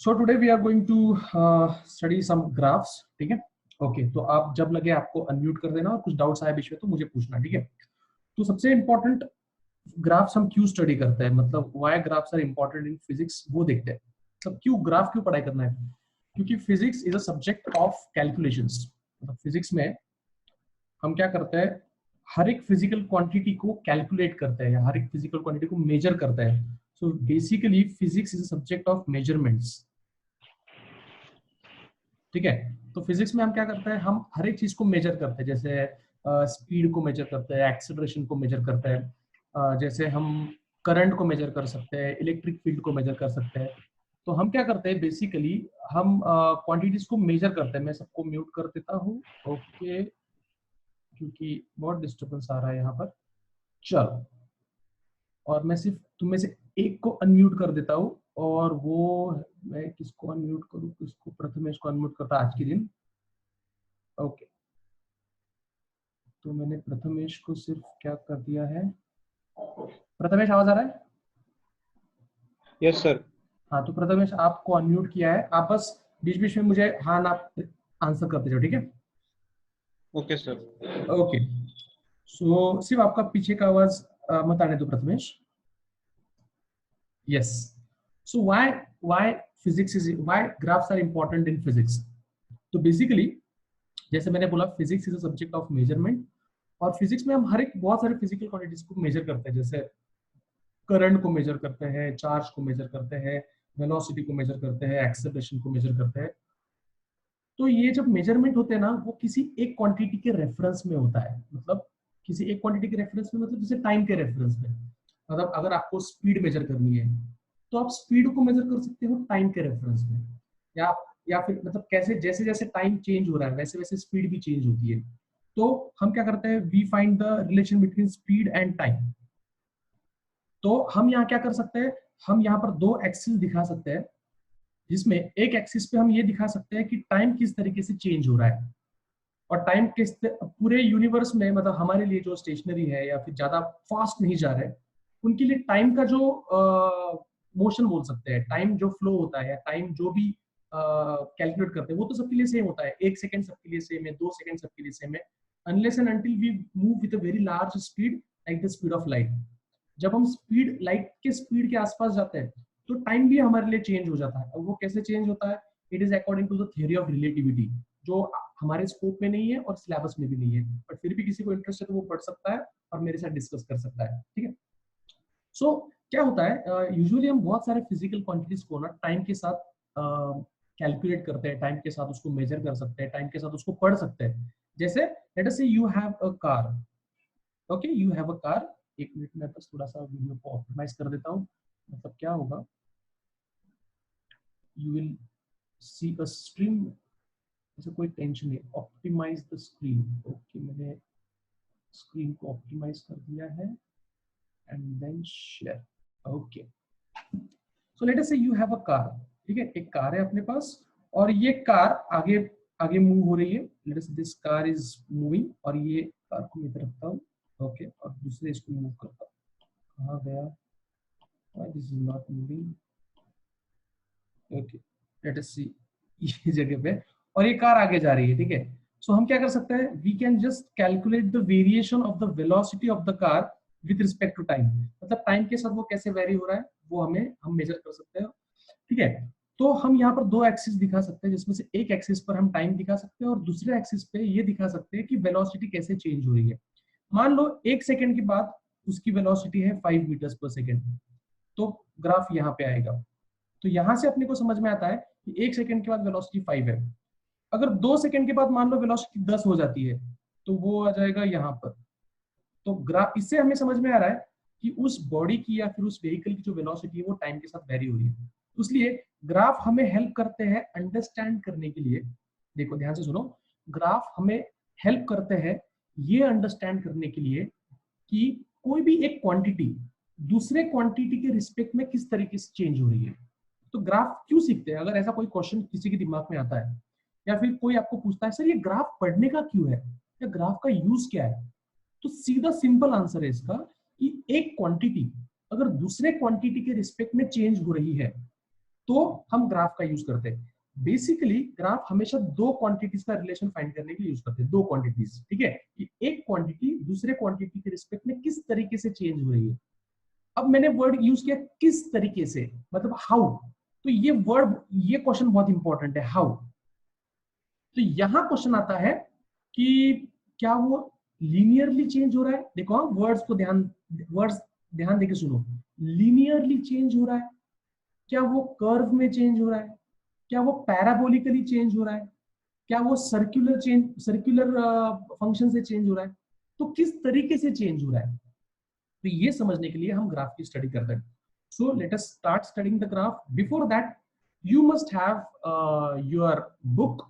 So today we are going to study some graphs. ठीक है. Okay, तो आप जब लगे आपको अनम्यूट कर देना और कुछ डाउट्स आए बीच में तो मुझे पूछना. ठीक है. तो सबसे इंपॉर्टेंट ग्राफ्स हम क्यों स्टडी करते हैं, मतलब why graphs are important in physics, वो देखते हैं. सब क्यों ग्राफ क्यों पढ़ाई करना है, क्योंकि physics is a subject of calculations. मतलब फिजिक्स में हम क्या करते हैं, हर एक फिजिकल क्वांटिटी को कैलकुलेट करते हैं या हर एक फिजिकल क्वांटिटी को मेजर करते हैं. So basically physics is a subject of measurements. ठीक है. तो फिजिक्स में हम क्या करते हैं, हम हर एक चीज को मेजर करते हैं. जैसे स्पीड को मेजर करते हैं, एक्सेलरेशन को मेजर करते हैं, जैसे हम करंट को मेजर कर सकते हैं, इलेक्ट्रिक फील्ड को मेजर कर सकते हैं. तो हम क्या करते हैं बेसिकली, हम क्वांटिटीज को मेजर करते हैं. मैं सबको म्यूट कर देता हूँ. ओके, क्योंकि बहुत डिस्टर्बेंस आ रहा है यहाँ पर. चलो, और मैं सिर्फ तुम में से एक को अनम्यूट कर देता हूँ. और वो मैं किसको अनम्यूट करूँ, किसको, प्रथमेश को अनम्यूट करता आज के दिन. ओके, तो मैंने प्रथमेश को सिर्फ क्या कर दिया है. प्रथमेश आवाज आ रहा है? Yes sir. हाँ, तो प्रथमेश आपको अनम्यूट किया है. आप बस बीच बीच में मुझे हाँ ना आंसर करते जाओ. ठीक है. Okay sir. ओके, सो सिर्फ आपका पीछे का आवाज मत आने दो Prathamesh. Yes. So why physics is, why graphs are important in physics. तो बेसिकली जैसे मैंने बोला, physics is a subject of measurement. और फिजिक्स में हम हर एक बहुत सारे फिजिकल क्वांटिटीज को मेजर करते हैं. जैसे करंट को मेजर करते हैं, चार्ज को मेजर करते हैं, वेलोसिटी को मेजर करते हैं, एक्सेलरेशन को मेजर करते हैं. तो ये जब मेजरमेंट होते हैं ना, वो किसी एक क्वांटिटी के रेफरेंस में होता है. मतलब किसी एक क्वांटिटी के रेफरेंस में, मतलब जैसे टाइम के रेफरेंस में. मतलब अगर आपको स्पीड मेजर करनी है तो आप स्पीड को मेजर कर सकते हो टाइम के रेफरेंस में. या या फिर मतलब कैसे, जैसे जैसे टाइम चेंज हो रहा है वैसे वैसे स्पीड भी चेंज होती है. तो हम क्या करते हैं, we find the relation between speed and time. तो हम यहाँ क्या कर सकते हैं, हम यहाँ पर दो एक्सिस दिखा सकते हैं, जिसमें एक एक्सिस पे हम ये दिखा सकते हैं कि टाइम किस तरीके से चेंज हो रहा है. और टाइम किस पूरे यूनिवर्स में, मतलब हमारे लिए जो स्टेशनरी है या फिर ज्यादा फास्ट नहीं जा रहे, उनके लिए टाइम का जो मोशन बोल सकते हैं, टाइम जो फ्लो होता है, टाइम जो भी कैलकुलेट करते हैं, वो तो सबके लिए सेम होता है. 1 सेकंड सबके लिए सेम है, 2 सेकंड सबके लिए सेम है, unless and until we move with a very large speed, like the speed of light. जब हम स्पीड, लाइट के स्पीड के आसपास जाते हैं तो टाइम भी हमारे लिए चेंज हो जाता है. और वो कैसे चेंज होता है, it is according to the theory of relativity, जो हमारे स्कोप में नहीं है और सिलेबस में भी नहीं है. बट फिर भी किसी को इंटरेस्ट है तो वो पढ़ सकता है और मेरे साथ डिस्कस कर सकता है. ठीक है. सो क्या होता है, यूजुअली हम बहुत सारे फिजिकल क्वांटिटीज को ना टाइम के साथ कैलकुलेट करते हैं, टाइम के साथ उसको मेजर कर सकते हैं, टाइम के साथ उसको पढ़ सकते हैं. जैसे late us say you have a car. Okay, you have a car. एक मिनट में बस थोड़ा सा वीडियो को ऑप्टिमाइज कर देता हूँ. मतलब क्या होगा, you will see a stream. ऐसे कोई टेंशन नहीं, ऑप्टिमाइज द स्क्रीन. ओके, मैंने स्क्रीन को ऑप्टिमाइज कर दिया है and then share. Okay, so let us say you have a car. ठीक है, एक कार है अपने पास और ये कार आगे आगे मूव हो रही है. लेट अस से दिस कार इज मूविंग और ये कार को मैं इधर रखता हूँ. ओके, और दूसरे इसको मूव करता हूँ. कहाँ गया, why this is not moving. Okay, let us see ये जगह पे, और ये कार आगे जा रही है. ठीक है. सो हम क्या कर सकते हैं, we can just calculate the variation of the velocity of the car with respect to time. मतलब टाइम के साथ वो कैसे वेरी हो रहा है वो हम मेजर कर सकते हैं. ठीक है. तो हम यहाँ पर दो एक्सिस दिखा सकते हैं, जिसमें से एक एक्सिस पर हम टाइम दिखा सकते हैं और दूसरे एक्सिस पे ये दिखा सकते हैं कि वेलोसिटी कैसे चेंज हो रही है. मान लो 1 सेकंड के बाद उसकी वेलोसिटी है 5 मीटर्स पर सेकंड, तो ग्राफ यहाँ पे आएगा. तो यहां से अपने को समझ में आता है कि 1 सेकंड के बाद वेलोसिटी 5 है. अगर 2 सेकंड के बाद मान लो वेलोसिटी 10 हो जाती है तो वो आ जाएगा यहाँ पर. तो ग्राफ, इससे हमें समझ में आ रहा है कि उस बॉडी की या फिर उस व्हीकल की जो वेलोसिटी है वो टाइम के साथ वेरी हो रही है. इसलिए ग्राफ हमें हेल्प करते हैं अंडरस्टैंड करने के लिए. देखो ध्यान से सुनो, ग्राफ हमें हेल्प करते हैं ये अंडरस्टैंड करने के लिए कि कोई भी एक क्वांटिटी दूसरे क्वांटिटी के रिस्पेक्ट में किस तरीके से चेंज हो रही है. तो ग्राफ क्यों सीखते हैं, अगर ऐसा कोई क्वेश्चन किसी के दिमाग में आता है या फिर कोई आपको पूछता है सर ये ग्राफ पढ़ने का क्यों है या ग्राफ का यूज क्या है, तो सीधा सिंपल आंसर है इसका कि एक क्वांटिटी अगर दूसरे क्वांटिटी के रिस्पेक्ट में चेंज हो रही है तो हम ग्राफ का यूज करते हैं। बेसिकली ग्राफ हमेशा दो क्वांटिटीज का रिलेशन फाइंड करने के लिए यूज करते हैं, दो क्वांटिटीज, ठीक है, कि एक क्वांटिटी दूसरे क्वांटिटी के रिस्पेक्ट में किस तरीके से चेंज हो रही है। अब मैंने वर्ड यूज किया किस तरीके से, मतलब हाउ, तो ये वर्ड, ये क्वेश्चन बहुत इंपॉर्टेंट है, हाउ। तो यहां क्वेश्चन आता है कि क्या वो लीनियरली चेंज हो रहा है। देखो हाँ, वर्ड्स ध्यान देके सुनो, लीनियरली चेंज हो रहा है, क्या वो कर्व में चेंज हो रहा है, क्या वो पैराबोलिकली चेंज हो रहा है, क्या वो सर्कुलर फंक्शन से चेंज हो रहा है, तो किस तरीके से चेंज हो रहा है। तो ये समझने के लिए हम ग्राफ की स्टडी करते हैं। So let us start studying the graph. Before that you must have your book,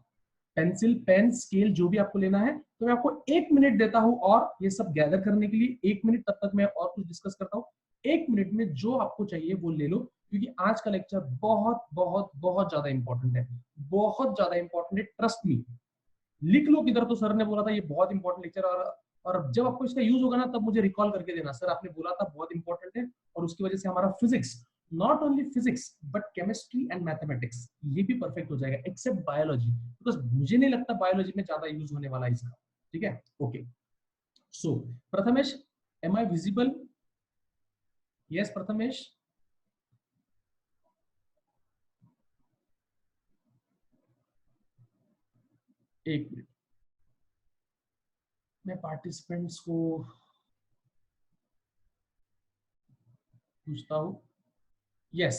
pencil, pen, scale, जो भी आपको लेना है। तो मैं आपको 1 मिनट देता हूं और ये सब गैदर करने के लिए 1 मिनट, तब तक मैं और कुछ डिस्कस करता हूँ। 1 मिनट में जो आपको चाहिए वो ले लो, क्योंकि आज का लेक्चर बहुत बहुत बहुत ज्यादा इंपॉर्टेंट है, बहुत ज्यादा इंपॉर्टेंट है, ट्रस्ट मी। लिख लो किधर, तो सर ने बोला था ये बहुत इंपॉर्टेंट लेक्चर, और जब आपको इसका यूज होगा ना तब मुझे रिकॉल करके देना, सर आपने बोला था बहुत इंपॉर्टेंट है। और उसकी वजह से हमारा physics, not only physics but chemistry and mathematics, ये भी परफेक्ट हो जाएगा, एक्सेप्ट बायोलॉजी, बिकॉज मुझे नहीं लगता बायोलॉजी में ज्यादा यूज होने वाला है इसका, ठीक है। Okay, so Prathamesh, am I visible? Yes Prathamesh, एक मिनट, मैं पार्टिसिपेंट्स को पूछता हूं। Yes,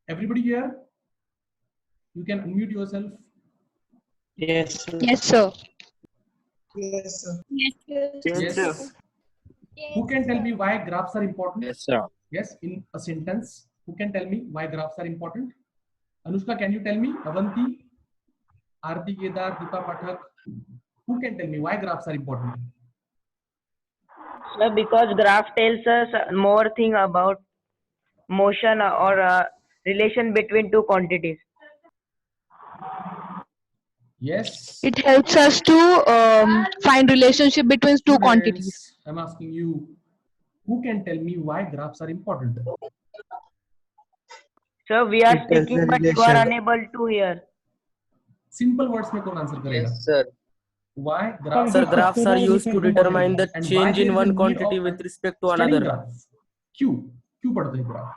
everybody here, you can unmute yourself. Yes, sir. Yes, sir. Yes, sir. Yes. Who can tell me why graphs are important? Yes, sir. Yes, in a sentence. Who can tell me why graphs are important? Anushka, can you tell me? Avanti, Aarti Kedar, Deepa Pathak. Who can tell me why graphs are important? Sir, because graph tells us more thing about motion or relation between two quantities. Yes. It helps us to find relationship between two quantities. I'm asking you, who can tell me why graphs are important? So we are It tells speaking, the but you are relation. unable to hear. Simple words में कौन answer करेगा? Yes, sir. Why graphs? Sir, graphs are used to determine the And why change there in is a one need quantity of with respect to studying another. graphs? क्यों पढ़ते हैं graph?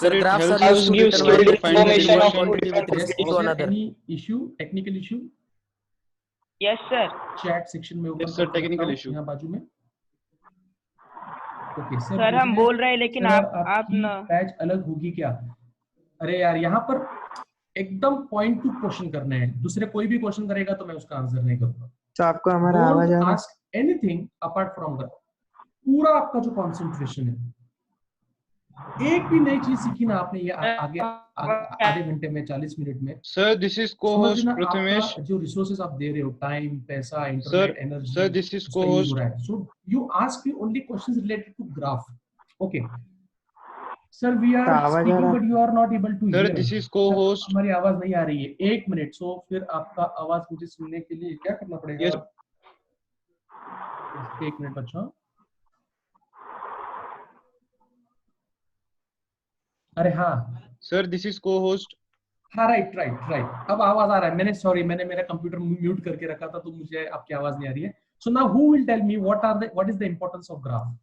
Sir, it graphs are helps used to gives determine the find change the in one relation. quantity with Yes, respect is to there another. any issue, technical issue? Yes, sir. Chat section में Yes, sir, technical issue. यहाँ बाजू में। Okay sir, sir हम बोल रहे हैं लेकिन आप आपकी न बैच अलग होगी क्या? अरे यार, यहाँ पर एकदम पॉइंट टू क्वेश्चन करने हैं, दूसरे कोई भी क्वेश्चन करेगा तो मैं उसका आंसर नहीं करूंगा। तो आपको हमारा आवाज आ रहा है? Ask anything apart from that. पूरा आपका जो कंसंट्रेशन है, एक भी नई चीज सीखी ना आपने ये आगे आधे घंटे में, 40 मिनट में। Sir, this is co-host समझना, Prathamesh. आपका जो रिसोर्सेज आप दे रहे हो, टाइम, पैसा, internet, energy, Sir, this is उसका यूज co-host. हो रहा है। So you ask me only questions related to graph. Okay sir, we are आवाज आ स्पीकिंग रहा but you are not able to Sir, hear. this is co-host. हमारी आवाज नहीं आ रही है। 1 मिनट, सो फिर आपका आवाज मुझे सुनने के लिए क्या करना पड़ेगा? Yes. 1 मिनट बच्चों। अरे हाँ Sir, this is co-host. हाँ, राइट राइट राइट, अब आवाज आ रहा है। मैंने मेरा कंप्यूटर म्यूट करके रखा था, तो मुझे आपकी आवाज नहीं आ रही है। So now who will tell me what is the importance of graph?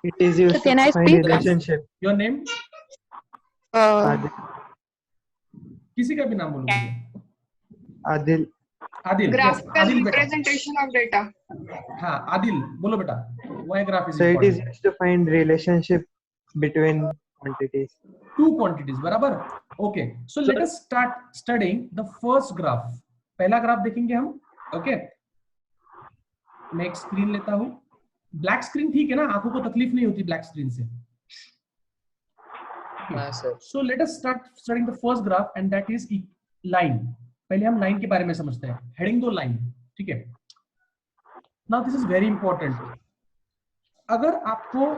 It is used Can to I find speak? relationship. Your name? Adil. किसी का भी नाम बोलो मुझे। Adil. Adil. Graphical yes, Adil बेटा। representation of data. हाँ आदिल, बोलो बेटा, why graph is So it is important? used to find relationship between quantities. Two quantities, बराबर। Okay, so let us start studying the first graph. पहला ग्राफ देखेंगे हम। Okay, मैं एक स्क्रीन लेता हूँ। ब्लैक स्क्रीन ठीक है ना? आंखों को तकलीफ नहीं होती ब्लैक स्क्रीन से? So let us start studying the first graph and that is line. पहले हम लाइन के बारे में समझते हैं। हेडिंग दो लाइन, ठीक है। Now this is very important. अगर आपको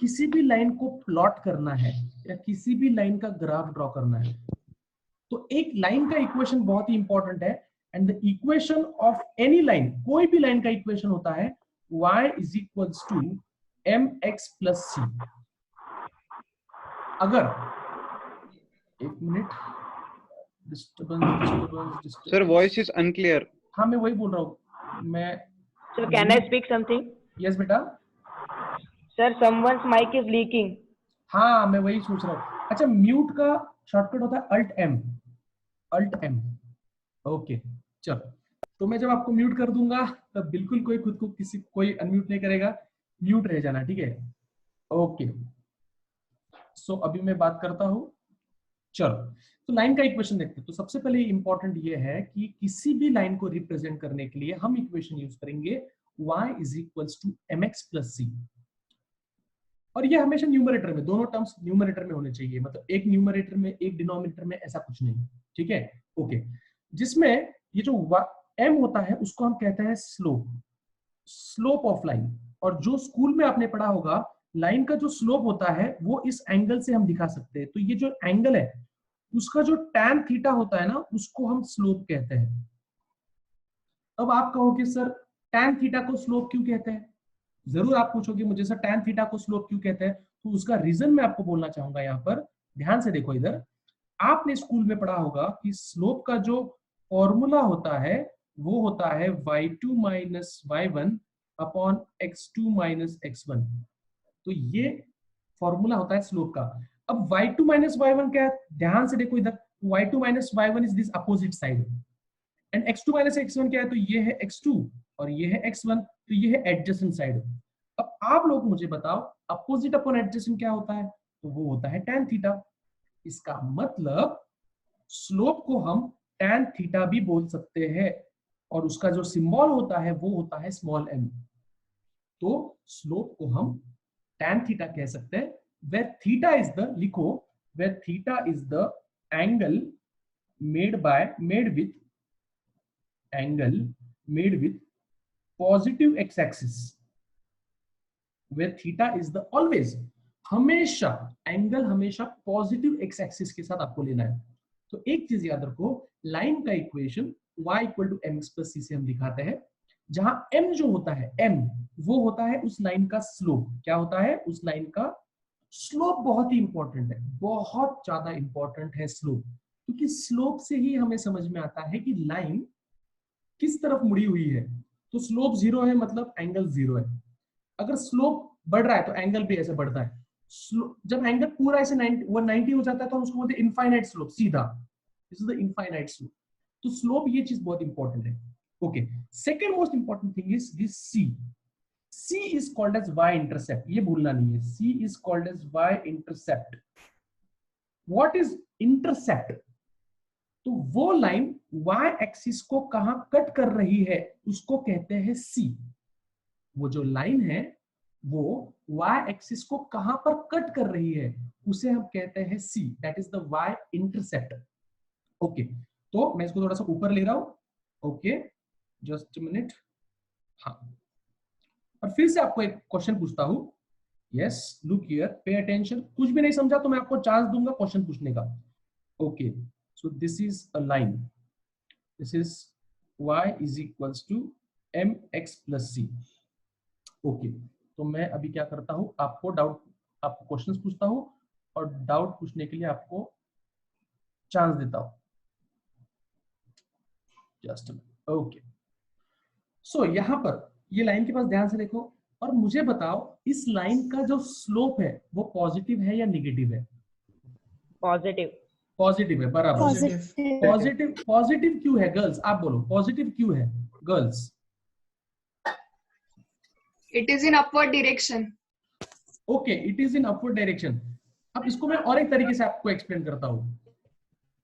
किसी भी लाइन को प्लॉट करना है या किसी भी लाइन का ग्राफ ड्रॉ करना है, तो एक लाइन का इक्वेशन बहुत ही इंपॉर्टेंट है। And the equation of any line, कोई भी लाइन का इक्वेशन होता है y is equals to mx plus c। अगर एक minute, disturbance. Sir, voice is unclear. हाँ मैं वही बोल रहा हूँ मैं। Sir, can I speak something? Yes बेटा। Sir, someone's mic is leaking. हाँ मैं वही सोच रहा हूँ। अच्छा, म्यूट का शॉर्टकट होता है alt M, alt M. Okay चलो, तो मैं जब आपको म्यूट कर दूंगा तब बिल्कुल कोई खुद को कोई अनम्यूट नहीं करेगा, म्यूट रह जाना, ठीक है। ओके सो अभी मैं बात करता हूं। चलो, तो लाइन का इक्वेशन देखते हैं। तो सबसे पहले इंपॉर्टेंट ये है कि किसी भी लाइन को रिप्रेजेंट करने के लिए हम इक्वेशन यूज करेंगे y is equals to mx plus c, और ये हमेशा न्यूमरेटर में, दोनों टर्म्स न्यूमरेटर में होने चाहिए, मतलब एक न्यूमरेटर में एक डिनोमिनेटर में, ऐसा कुछ नहीं, ठीक है। ओके, जिसमें ये जो m होता है उसको हम कहते हैं स्लोप, स्लोप ऑफ लाइन। और जो स्कूल में आपने पढ़ा होगा, लाइन का जो स्लोप होता है वो इस एंगल से हम दिखा सकते हैं। तो ये जो एंगल है उसका जो tan थीटा होता है ना, उसको हम स्लोप कहते हैं। अब आप कहोगे सर tan थीटा को स्लोप क्यों कहते हैं, जरूर आप पूछोगे मुझे सर tan थीटा को स्लोप क्यों कहते हैं। तो उसका रीजन मैं आपको बोलना चाहूंगा। यहाँ पर ध्यान से देखो, इधर आपने स्कूल में पढ़ा होगा कि स्लोप का जो फॉर्मूला होता है वो होता है y2 minus y1 upon x2 minus x1। तो ये फॉर्मूला होता है स्लोप का। अब y2 माइनस y1 क्या है, ध्यान से देखो इधर, y2 minus y1 is this opposite side, and x2 minus x1 क्या है, तो ये है x2 और ये है x1, तो ये है एडजेसेंट साइड। अब आप लोग मुझे बताओ अपोजिट अपॉन एडजेसेंट क्या होता है, तो वो होता है tan थीटा। इसका मतलब स्लोप को हम tan थीटा भी बोल सकते हैं, और उसका जो सिंबल होता है वो होता है स्मॉल m। तो स्लोप को हम tan थीटा कह सकते हैं, where theta is the, लिखो, where theta is the angle made with positive x-axis, where theta is the always, हमेशा एंगल हमेशा पॉजिटिव x-axis के साथ आपको लेना है। तो एक चीज याद रखो, लाइन का equation y equal to mx plus c से हम दिखाते हैं, जहां m जो होता है, m वो होता है उस लाइन का स्लोप। क्या होता है, उस लाइन का स्लोप। बहुत ही इंपॉर्टेंट है, बहुत ज्यादा इंपॉर्टेंट है स्लोप, क्योंकि स्लोप से ही हमें समझ में आता है कि लाइन किस तरफ मुड़ी हुई है। तो स्लोप 0 है मतलब एंगल 0 है। अगर स्लोप बढ़ रहा है तो एंगल भी ऐसे बढ़ता है। जब एंगल पूरा ऐसे 190 हो जाता है तो हम उसको बोलते हैं इनफाइनाइट स्लोप, सीधा, this is the infinite slope. तो स्लोप ये चीज बहुत इंपॉर्टेंट है। Okay, second most important thing is this c. c is called as y intercept, ये भूलना नहीं है, c is called as y intercept. what is intercept? तो वो लाइन y एक्सिस को कहां कट कर रही है उसको कहते हैं c। वो जो लाइन है वो y एक्सिस को कहां पर कट कर रही है उसे हम कहते हैं c, that is the y intercept. Okay, तो मैं इसको थोड़ा सा ऊपर ले रहा हूं। Okay just minute. हाँ, और फिर से आपको एक क्वेश्चन पूछता हूं। Yes, look here, pay attention. कुछ भी नहीं समझा तो मैं आपको चांस दूंगा क्वेश्चन पूछने का। Okay, so this is a line, this is y is equals to mx plus c। Okay, तो मैं अभी क्या करता हूं, आपको क्वेश्चंस पूछता हूं और डाउट पूछने के लिए आपको चांस देता हूं। जस्ट ओके, सो यहां पर ये लाइन के पास ध्यान से देखो और मुझे बताओ इस लाइन का जो स्लोप है वो पॉजिटिव है या नेगेटिव है? Positive. पॉजिटिव है, बराबर। पॉजिटिव क्यों है गर्ल्स, आप बोलो पॉजिटिव क्यों है girls? It is in upward direction. Okay, it is in upward direction. अब इसको मैं और एक तरीके से आपको एक्सप्लेन करता हूँ।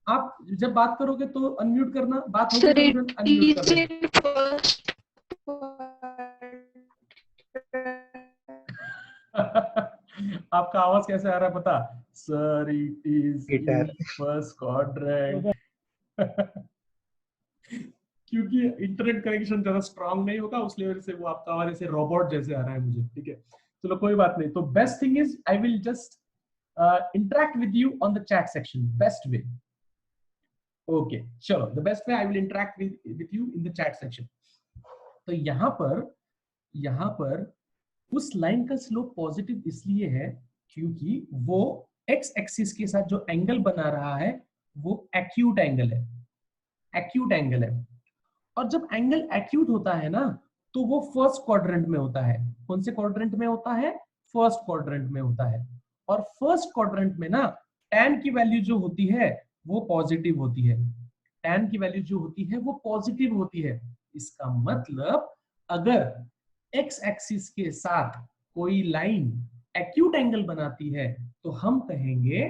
आप जब बात करोगे तो अनम्यूट करना, बात Sir, होगी it तो अनम्यूट is करना। in first. आपका आवाज कैसे आ रहा है पता? Sir it is Guitar. In first quadrant. क्योंकि इंटरनेट कनेक्शन ज्यादा स्ट्रांग नहीं होगा उस लेवल से वो आपका आवाज ऐसे रोबोट जैसे आ रहा है मुझे, ठीक है। चलो कोई बात नहीं। तो best thing is I will just interact with you on the chat section, best way. Okay, चलो, the best way I will interact with you in the chat section. तो यहाँ पर उस लाइन का स्लोप पॉजिटिव इसलिए है क्योंकि वो एक्स एक्सिस के साथ जो एंगल बना रहा है वो एक्यूट एंगल है, एक्यूट एंगल है। और जब एंगल एक्यूट होता है ना तो वो फर्स्ट क्वाड्रेंट में होता है। कौन से क्वाड्रेंट में होता है? फर्स्ट क्वाड्रेंट में होता है। और फर्स्ट क्वाड्रेंट में ना tan की वैल्यू जो होती है वो पॉजिटिव होती है, tan की वैल्यू जो होती है वो पॉजिटिव होती है। इसका मतलब अगर एक्स एक्सिस के साथ कोई लाइन एक्यूट एंगल बनाती है तो हम कहेंगे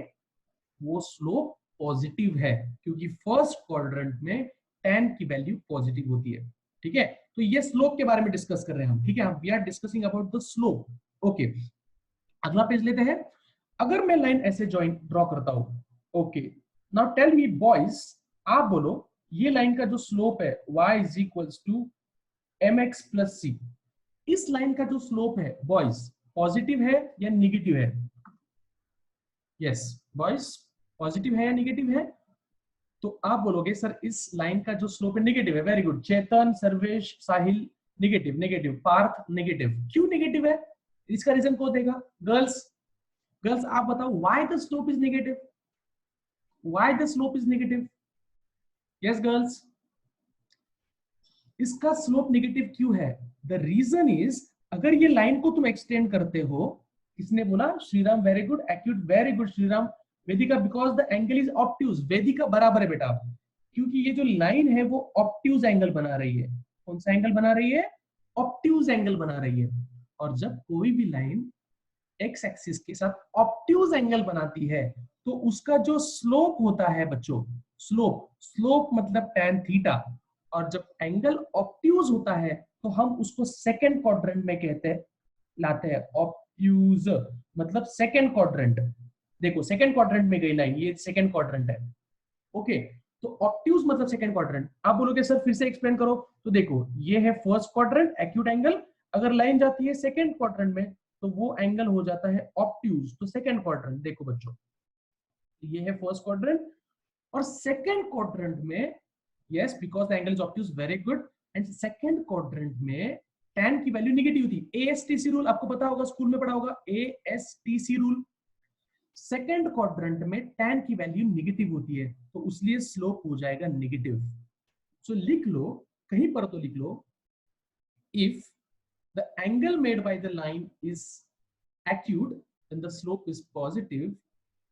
वो स्लोप पॉजिटिव है, क्योंकि फर्स्ट क्वाड्रेंट में tan की वैल्यू पॉजिटिव होती है। ठीक है, तो ये स्लोप के बारे में डिस्कस कर रहे हैं हम। ठीक है, we are discussing about the slope. Okay, अगला पेज लेते हैं। अगर मैं लाइन ऐसे जॉइंट ड्रॉ करता हूं, okay, now tell me boys, आप बोलो ये लाइन का जो स्लोप है y is equals to mx plus c, इस लाइन का जो स्लोप है बॉयज पॉजिटिव है या निगेटिव है? यस बॉयज, पॉजिटिव है या निगेटिव है? तो आप बोलोगे सर इस लाइन का जो स्लोप है निगेटिव है। वेरी गुड, चेतन, सर्वेश, साहिल, निगेटिव, निगेटिव, पार्थ निगेटिव। क्यों निगेटिव है? इसका रीजन कौन देगा? गर्ल्स, गर्ल्स आप बताओ, why the slope is negative? Why the slope is negative? Yes girls, इसका स्लोप नेगेटिव क्यों है? द रीजन इज, अगर ये लाइन को तुम एक्सटेंड करते हो, किसने बोला? Shriram, very good, acute, very good Shriram. Vedika, because the angle is obtuse. Vedika बराबर है बेटा, क्योंकि ये जो लाइन है वो ऑब्ट्यूज एंगल बना रही है। कौन सा एंगल बना रही है? ऑब्ट्यूज एंगल बना रही है। और जब कोई भी लाइन एक्स एक्सिस के साथ ऑब्ट्यूज एंगल बनाती है तो उसका जो स्लोप होता है बच्चों, स्लोप, स्लोप मतलब tan थीटा। और जब एंगल ऑब्ट्यूज होता है तो हम उसको सेकंड क्वाड्रेंट में कहते हैं, लाते हैं। ऑब्ट्यूज मतलब सेकंड क्वाड्रेंट। देखो सेकंड क्वाड्रेंट में गई लाइन, ये सेकंड क्वाड्रेंट है। ओके, तो ऑब्ट्यूज मतलब सेकंड क्वाड्रेंट। आप बोलोगे सर फिर से एक्सप्लेन करो, तो देखो ये है फर्स्ट क्वाड्रेंट एक्यूट एंगल, अगर लाइन जाती है सेकंड क्वाड्रेंट में तो वो एंगल हो जाता है ऑब्ट्यूज। तो सेकंड क्वाड्रेंट देखो बच्चों, ये है फर्स्ट क्वाड्रेंट और सेकंड क्वाड्रेंट में, yes because the angle is obtuse, very good. And second quadrant में tan की वैल्यू नेगेटिव थी। ASTC रूल आपको पता होगा, स्कूल में पढ़ा होगा, ASTC रूल। सेकंड क्वाड्रेंट में tan की वैल्यू नेगेटिव होती है तो उसलिए स्लोप हो जाएगा नेगेटिव। सो लिख लो, कहीं पर तो लिख लो, if the angle made by the line is acute then the slope is positive,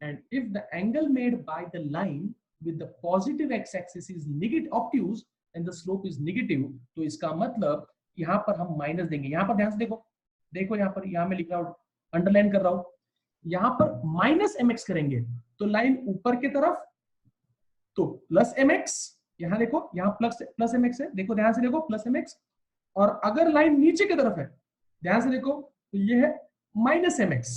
and if the angle made by the line with the positive x-axis is negative obtuse then the slope is negative। तो इसका मतलब यहाँ पर हम minus देंगे। यहाँ पर ध्यान से देखो, देखो यहाँ पर, यहाँ मैं लिख रहा हूँ, अंडरलाइन कर रहा हूँ, यहाँ पर माइनस mx करेंगे तो लाइन ऊपर की तरफ तो प्लस mx, यहाँ देखो यहाँ प्लस mx है, देखो ध्यान से देखो प्लस mx। और अगर लाइन नीचे की तरफ है, ध्यान से देखो, तो ये है माइनस mx।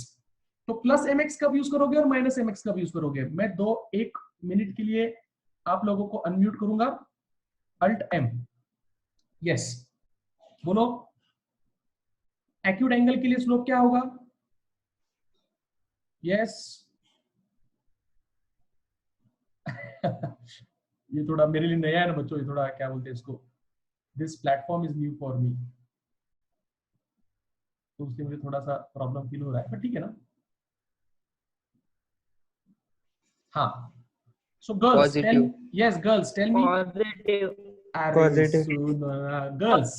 तो प्लस mx कब यूज करोगे और माइनस mx कब यूज करोगे? मैं 1 मिनट के लिए आप लोगों को अनम्यूट करूंगा, अल्ट M। यस बोलो, एक्यूट एंगल के लिए स्लोप क्या होगा? यस ये थोड़ा मेरे लिए नया है ना बच्चों, ये थोड़ा क्या बोलते हैं इसको, this platform is new for me, तो उससे मुझे थोड़ा सा प्रॉब्लम फील हो रहा है, पर ठीक है ना। हाँ, so girls tell, yes girls tell me. Positive. Positive. Girls,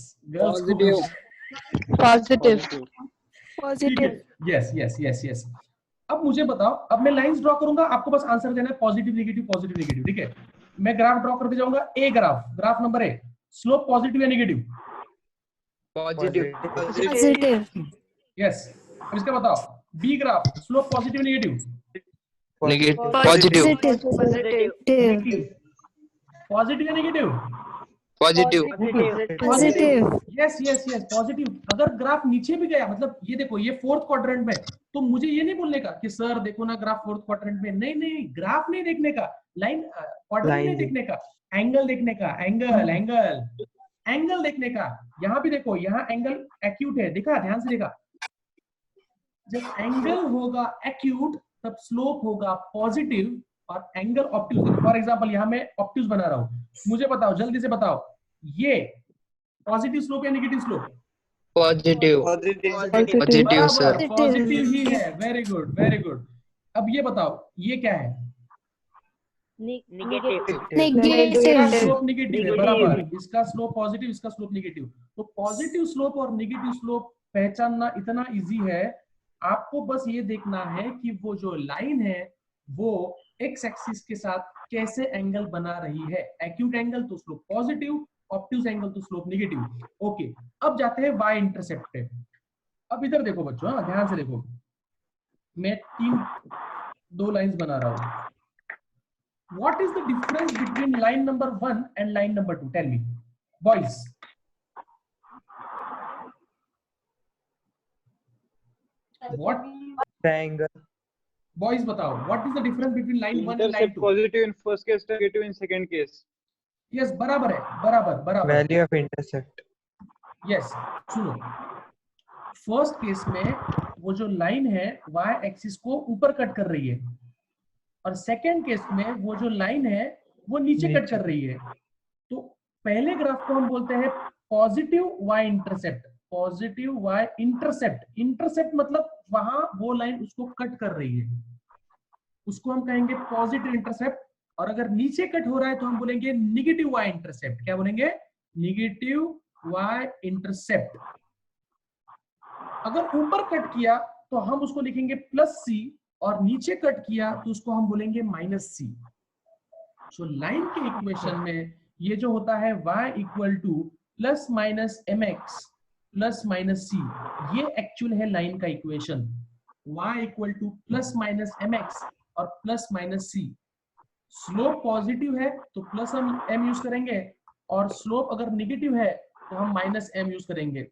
Positive. Positive. Yes yes yes yes. अब मुझे बताओ, अब मैं लाइंस ड्रॉ करूंगा, आपको बस आंसर देना है पॉजिटिव नेगेटिव पॉजिटिव नेगेटिव। ठीक है, मैं ग्राफ ड्रॉ करते जाऊंगा। A graph, graph number A, slope positive या नेगेटिव? Positive. यस। अब इसका बताओ, B graph, slope positive negative? Positive. Positive. Positive या negative? Positive. Positive. Yes yes yes positive. अगर ग्राफ नीचे भी गया, मतलब ये देखो ये फोर्थ क्वाड्रेंट में, तो मुझे ये नहीं बोलने का कि सर देखो ना ग्राफ फोर्थ क्वाड्रेंट में, नहीं नहीं, ग्राफ नहीं देखने का, लाइन क्वाड्रेंट नहीं देखने का, एंगल देखने का, एंगल एंगल एंगल देखने का। यहाँ भी देखो, यहाँ एंगल एक्यूट है, देखा ध्यान से देखा, जब एंगल होगा एक्यूट तब स्लोप होगा पॉजिटिव और एंगल ऑब्ट्यूज। फॉर एग्जांपल यहाँ मैं ऑब्ट्यूज बना रहा हूँ, मुझे बताओ जल्दी से बताओ, ये पॉजिटिव स्लोप या negative slope? Positive. Positive, sir. Positive ही है, वेरी गुड वेरी गुड। अब ये बताओ ये क्या है? Negative. इसका स्लोप निगेटिव है, बराबर। इसका स्लोप पॉजिटिव, इसका स्लोप निगेटिव। तो पॉजिटिव स्लोप और निगेटिव स्लोप पहचानना इतना इजी है, आपको बस ये देखना है कि वो जो लाइन है वो एक्स एक्सिस के साथ कैसे एंगल बना रही है। एक्यूट एंगल तो स्लोप पॉजिटिव, ऑब्ट्यूज एंगल तो स्लोप निगेटिव। ओके, अब जाते हैं वाई इंटरसेप्ट पे। अब इधर देखो बच्चों, हाँ ध्यान से देखो, मैं दो लाइंस बना रहा हूं। What is the difference between line number 1 and line number 2? Tell me, boys. What? Triangle. Boys, बताओ. What is the difference between line 1 and line Intercept 2? positive in first case, negative in second case. Yes, बराबर है, बराबर, बराबर. Value of intercept. Yes, सुनो. First case में वो जो line है y एक्सिस को ऊपर कट कर रही है, और सेकेंड केस में वो जो लाइन है वो नीचे कट कर रही है। तो पहले ग्राफ को हम बोलते हैं positive y intercept. Positive y intercept, intercept मतलब वहां वो लाइन उसको कट कर रही है, उसको हम कहेंगे पॉजिटिव इंटरसेप्ट। और अगर नीचे कट हो रहा है तो हम बोलेंगे निगेटिव y इंटरसेप्ट। क्या बोलेंगे? Negative y intercept. अगर ऊपर कट किया तो हम उसको लिखेंगे प्लस सी, और नीचे कट किया तो उसको हम बोलेंगे माइनस सी। सो लाइन के इक्वेशन में ये जो होता है y equal to plus minus M X plus minus C, ये एक्चुअल है लाइन का equation. y equal to plus minus M X और plus minus C. Slope positive है तो प्लस हम m यूज करेंगे, और स्लोप अगर निगेटिव है तो हम माइनस m यूज करेंगे।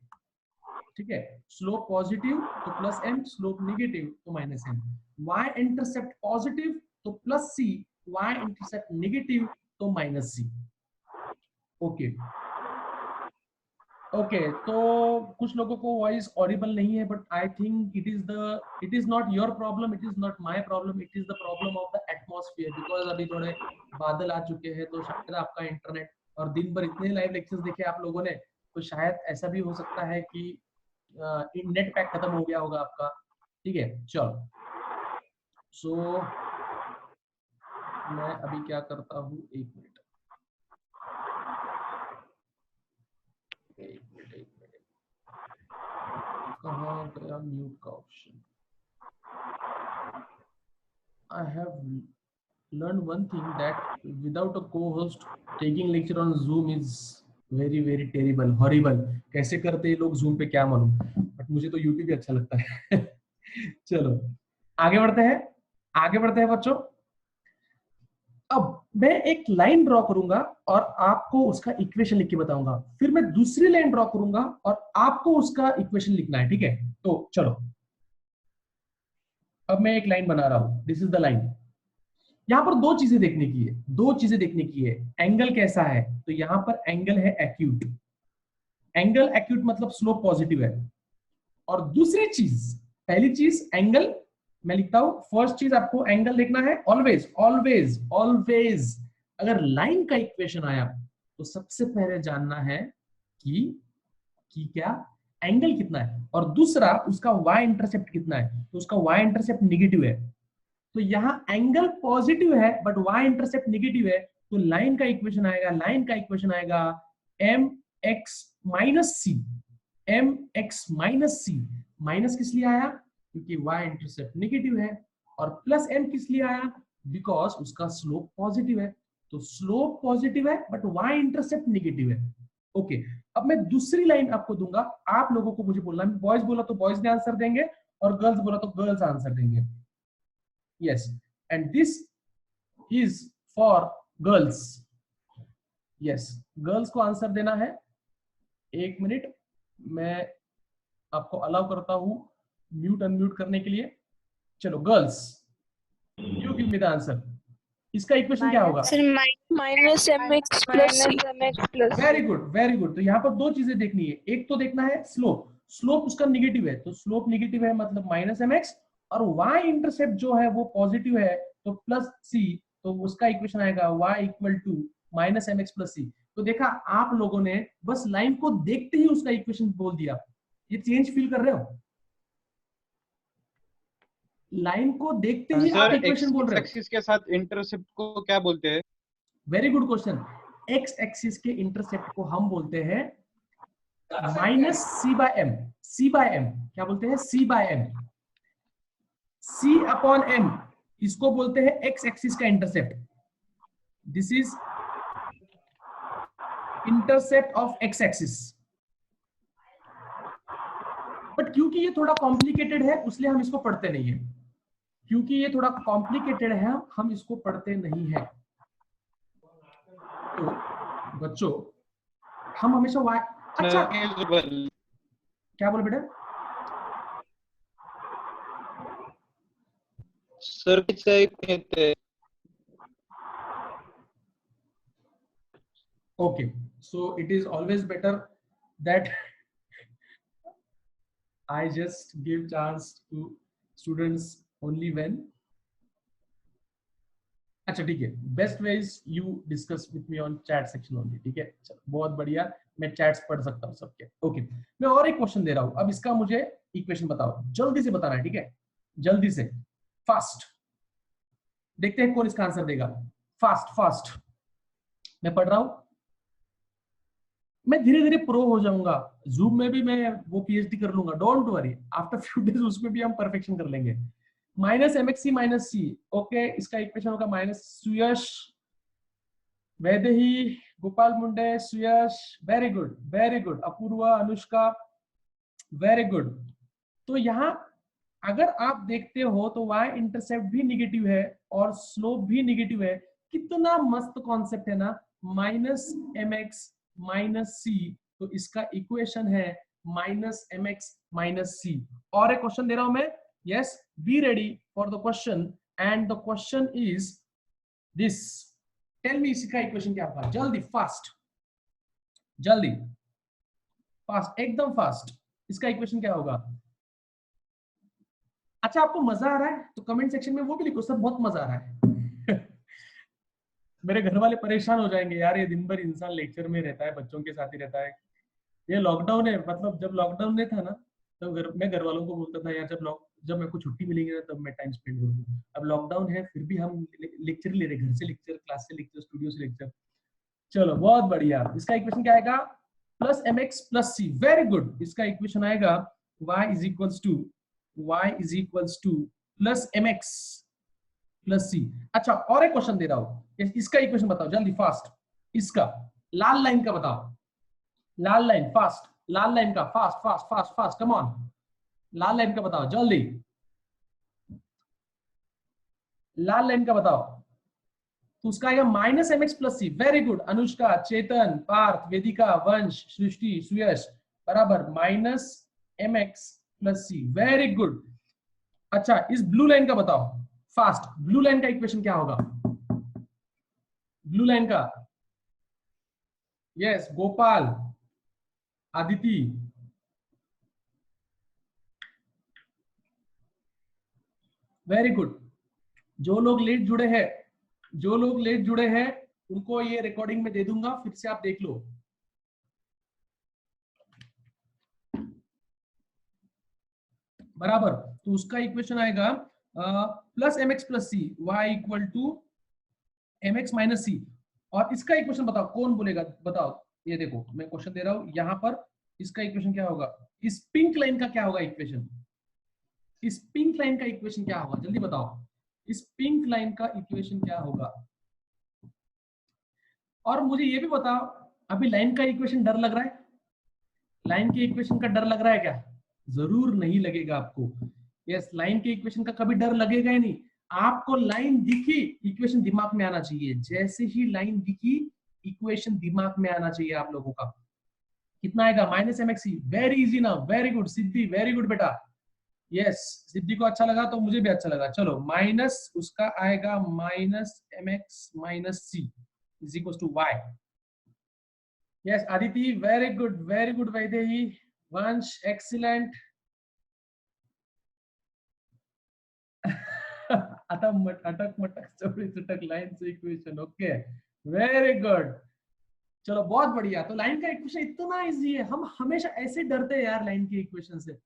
ठीक है, स्लोप पॉजिटिव तो प्लस m, स्लोप निगेटिव तो minus m। y intercept positive तो plus c, y intercept negative तो माइनस c। ओके ओके, तो कुछ लोगों को वॉइस ऑडिबल नहीं है, but I think it is not your problem, it is not my problem, it is the problem of the atmosphere. Because अभी थोड़े बादल आ चुके हैं, तो शायद आपका इंटरनेट, और दिन भर इतने लाइव लेक्चर्स देखे आप लोगों ने, तो शायद ऐसा भी हो सकता है कि नेट पैक खत्म हो गया होगा आपका। ठीक है, चलो। सो मैं अभी क्या करता हूँ, एक मिनट, कहाँ गया म्यूट का option? I have learned one thing, that without a co-host taking lecture on Zoom is very very terrible, horrible. कैसे करते हैं लोग Zoom पे क्या मालूम, बट मुझे तो YouTube भी अच्छा लगता है। चलो आगे बढ़ते हैं, आगे बढ़ते हैं बच्चों। अब मैं एक लाइन ड्रॉ करूंगा और आपको उसका इक्वेशन लिख के बताऊंगा, फिर मैं दूसरी लाइन ड्रॉ करूंगा और आपको उसका इक्वेशन लिखना है। ठीक है, तो चलो अब मैं एक लाइन बना रहा हूं, दिस इज द लाइन। यहां पर दो चीजें देखने की है, दो चीजें देखने की है। एंगल कैसा है, तो यहां पर एंगल है एक्यूट। एंगल एक्यूट मतलब स्लोप पॉजिटिव है। और दूसरी चीज, पहली चीज एंगल, मैं लिखता हूं, फर्स्ट चीज आपको एंगल देखना है। ऑलवेज ऑलवेज ऑलवेज अगर लाइन का इक्वेशन आया तो सबसे पहले जानना है कि क्या एंगल कितना है, और दूसरा उसका y इंटरसेप्ट कितना है। तो उसका y इंटरसेप्ट निगेटिव है, तो यहाँ एंगल पॉजिटिव है बट y इंटरसेप्ट निगेटिव है, तो लाइन का इक्वेशन आएगा, लाइन का इक्वेशन आएगा mx माइनस सी। mx माइनस सी, माइनस किस लिए आया, क्योंकि y इंटरसेप्ट निगेटिव है, और प्लस m किस लिए आया, बिकॉज उसका स्लोप पॉजिटिव है। तो स्लोप पॉजिटिव है बट y इंटरसेप्ट निगेटिव है। ओके, अब मैं दूसरी लाइन आपको दूंगा, आप लोगों को मुझे बोलना है। बॉयज बोला तो बॉयज ने आंसर देंगे, और गर्ल्स बोला तो गर्ल्स आंसर देंगे। Yes, and this is for girls. Yes, girls को आंसर देना है। एक मिनट, मैं आपको अलाउ करता हूं म्यूट अनम्यूट करने के लिए। चलो girls, you give me the answer. इसका इक्वेशन क्या होगा? Minus M X plus C. Very good, very good. तो यहाँ पर दो चीजें देखनी है, एक तो देखना है स्लोप, स्लोप उसका निगेटिव है, तो स्लोप निगेटिव है मतलब माइनस एम एक्स, और y इंटरसेप्ट जो है वो पॉजिटिव है तो प्लस सी, तो उसका इक्वेशन आएगा y equal to minus M X plus C. तो देखा, आप लोगों ने बस लाइन को देखते ही उसका इक्वेशन बोल दिया। ये चेंज फील कर रहे हो? लाइन को देखते ही आप सर इक्वेशन बोल रहे हो। एक्सिस के साथ इंटरसेप्ट को क्या बोलते हैं? Very good question. X axis के इंटरसेप्ट को हम बोलते हैं माइनस सी बाय एम। सी बाय एम क्या बोलते हैं? सी बाय एम। सी अपॉन एम इसको बोलते हैं एक्स एक्सिस का intercept. This is intercept of x axis. But क्योंकि ये थोड़ा कॉम्प्लिकेटेड है इसलिए हम इसको पढ़ते नहीं है। क्योंकि ये थोड़ा कॉम्प्लिकेटेड है हम इसको पढ़ते नहीं है। तो बच्चों हम हमेशा वाई, अच्छा क्या बोले बेटा? सर किससे कहते हैं? Okay, so it is always better that I just give chance to students only when. अच्छा ठीक है, best way is you discuss with me on chat section only. ठीक है, चलो बहुत बढ़िया, मैं चैट्स पढ़ सकता हूँ सबके। ओके, मैं और एक क्वेश्चन दे रहा हूँ, अब इसका मुझे इक्वेशन बताओ, जल्दी से बताना है। ठीक है, जल्दी से, फास्ट। देखते हैं कौन इसका आंसर देगा। फास्ट फास्ट, मैं पढ़ रहा हूँ। मैं धीरे धीरे प्रो हो जाऊंगा, जूम में भी मैं वो पीएचडी कर लूंगा, don't worry. After few days उसमें भी हम परफेक्शन कर लेंगे। Minus M X C minus C, okay, इसका इक्वेशन होगा minus Suyash Vaidehi, Gopal Munde, Suyash, very good very good, Apoorva, Anushka, very good. तो यहाँ अगर आप देखते हो तो y इंटरसेप्ट भी निगेटिव है और स्लोप भी निगेटिव है। कितना मस्त कॉन्सेप्ट है ना, minus M X minus C. तो इसका इक्वेशन है minus M X minus C. और एक क्वेश्चन दे रहा हूं मैं, yes, be ready for the question and the question is this. Tell me इसका इक्वेशन क्या होगा, जल्दी, फास्ट, जल्दी, फास्ट, एकदम फास्ट। इसका इक्वेशन क्या होगा? अच्छा, आपको मजा आ रहा है तो कमेंट सेक्शन में वो भी लिखो, सब बहुत मजा आ रहा है। मेरे घर वाले परेशान हो जाएंगे, यार ये दिन भर इंसान लेक्चर में रहता है, बच्चों के साथ ही रहता है। ये लॉकडाउन है, मतलब जब लॉकडाउन नहीं था ना तब मैं घर वालों को बोलता था, यार जब मेरे को छुट्टी मिलेगी ना तब मैं टाइम स्पेंड करूंगा। अब लॉकडाउन है फिर भी हम लेक्चर ले रहे, घर से लेक्चर, क्लास से लेक्चर, स्टूडियो से लेक्चर। चलो बहुत बढ़िया। इसका इक्वेशन क्या आएगा? Plus M X plus C, very good. इसका इक्वेशन आएगा y is equals to plus M X plus C. अच्छा, और एक क्वेश्चन दे रहा हूं, इसका इक्वेशन बताओ जल्दी, फास्ट। इसका लाल लाइन का बताओ, लाल लाइन, फास्ट, लाल लाइन का, fast fast fast fast, come on, Lal line का बताओ जल्दी, लाल लाइन का बताओ। तो उसका आएगा minus M X plus C, very good. Anushka, चेतन, पार्थ, वेदिका, वंश, सृष्टि, सुयश, बराबर minus M X plus C, very good. अच्छा, इस ब्लू लाइन का बताओ, फास्ट। ब्लू लाइन का इक्वेशन क्या होगा? ब्लू लाइन का, yes, Gopal, Aditi, very good. जो लोग लेट जुड़े हैं उनको ये रिकॉर्डिंग में दे दूंगा, फिर से आप देख लो। बराबर, तो उसका इक्वेशन आएगा plus M X plus C, Y equal to M X minus C. और इसका इक्वेशन बताओ, कौन बोलेगा? बताओ, ये देखो मैं क्वेश्चन दे रहा हूं यहां पर, इसका इक्वेशन क्या होगा? इस पिंक लाइन का क्या होगा इक्वेशन? इस पिंक लाइन का इक्वेशन क्या होगा, जल्दी बताओ। इस पिंक लाइन का इक्वेशन क्या होगा? और मुझे ये भी बताओ, अभी लाइन का इक्वेशन डर लग रहा है? लाइन के इक्वेशन का डर लग रहा है क्या? जरूर नहीं लगेगा आपको। यस, लाइन के इक्वेशन का कभी डर लगेगा ही नहीं। आपको लाइन दिखी, इक्वेशन दिमाग में आना चाहिए। जैसे ही लाइन दिखी, इक्वेशन दिमाग में आना चाहिए आप लोगों का। कितना आएगा? माइनस एम एक्स सी, वेरी इजी ना, वेरी गुड सिद्धि, वेरी गुड बेटा। यस, सिद्धि को अच्छा लगा तो मुझे भी अच्छा लगा। चलो, माइनस उसका आएगा minus M X minus C is equal to Y. Yes Aditi, very good Vaidehi, Vansh, excellent. अटक मटक चौड़ी चटक लाइन से इक्वेशन, ओके, वेरी गुड। चलो बहुत बढ़िया। तो लाइन का इक्वेशन इतना इजी है, हम हमेशा ऐसे डरते हैं यार लाइन के इक्वेशन से।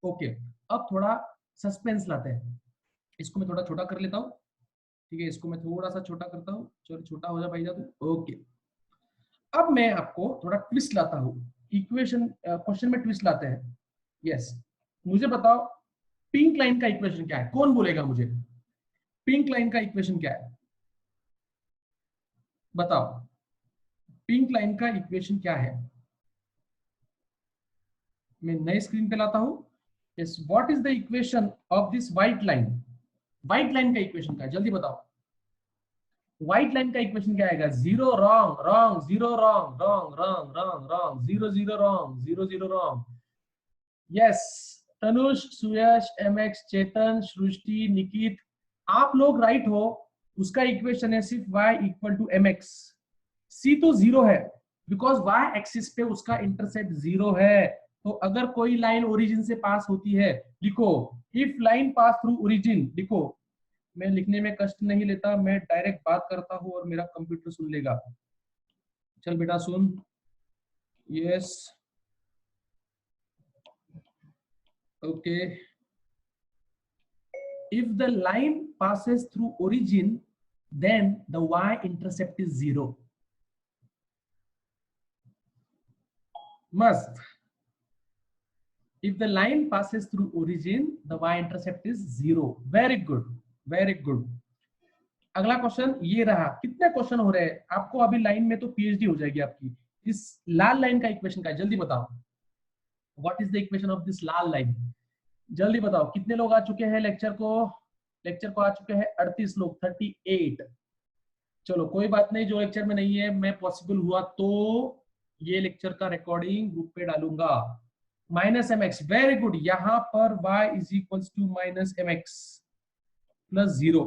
ओके, अब थोड़ा सस्पेंस लाते हैं। इसको मैं थोड़ा छोटा कर लेता हूँ, ठीक है, इसको मैं थोड़ा सा छोटा करता हूँ, चलो छोटा हो जा भाई जादू, ओके। अब मैं आपको थोड़ा ट्विस्ट लाता हूँ, इक्वेशन क्वेश्चन में ट्विस्ट लाते हैं। यस, मुझे बताओ पिंक लाइन का इक्वेशन क्या है, कौन बोलेगा मुझे पिंक लाइन का इक्वेशन क्या है, बताओ पिंक लाइन का इक्वेशन क्या है। मैं नए स्क्रीन पे लाता हूं। Yes, what is the equation of this white line, white line का इक्वेशन क्या है, जल्दी बताओ। व्हाइट लाइन का इक्वेशन क्या आएगा, zero wrong wrong, zero wrong wrong wrong wrong wrong, zero zero wrong, zero zero wrong. Yes, Tanush, Suyash, MX, Chetan, Srishti, Nikit, आप लोग राइट हो। उसका इक्वेशन है सिर्फ y equal to mx। c तो जीरो है बिकॉज y एक्सिस पे उसका इंटरसेप्ट जीरो है। तो अगर कोई लाइन ओरिजिन से पास होती है, लिखो if line pass through origin, लिखो, मैं लिखने में कष्ट नहीं लेता, मैं डायरेक्ट बात करता हूं और मेरा कंप्यूटर सुन लेगा। चल बेटा सुन। Yes, okay. If the line passes through origin, then the y-intercept is zero. Must. If the line passes through origin, the y-intercept is zero. Very good, very good. अगला क्वेश्चन ये रहा। कितने क्वेश्चन हो रहे हैं आपको अभी लाइन में, तो पीएचडी हो जाएगी आपकी। इस लाल लाइन का इक्वेशन क्या है, जल्दी बताओ। What is the equation of this Lal line, जल्दी बताओ। कितने लोग आ चुके हैं लेक्चर को आ चुके हैं 38 लोग, 38। चलो कोई बात नहीं, जो लेक्चर में नहीं है, मैं पॉसिबल हुआ तो ये लेक्चर का रिकॉर्डिंग ग्रुप पे डालूंगा। Minus M X, very good. यहां पर y is equal to minus M X plus zero,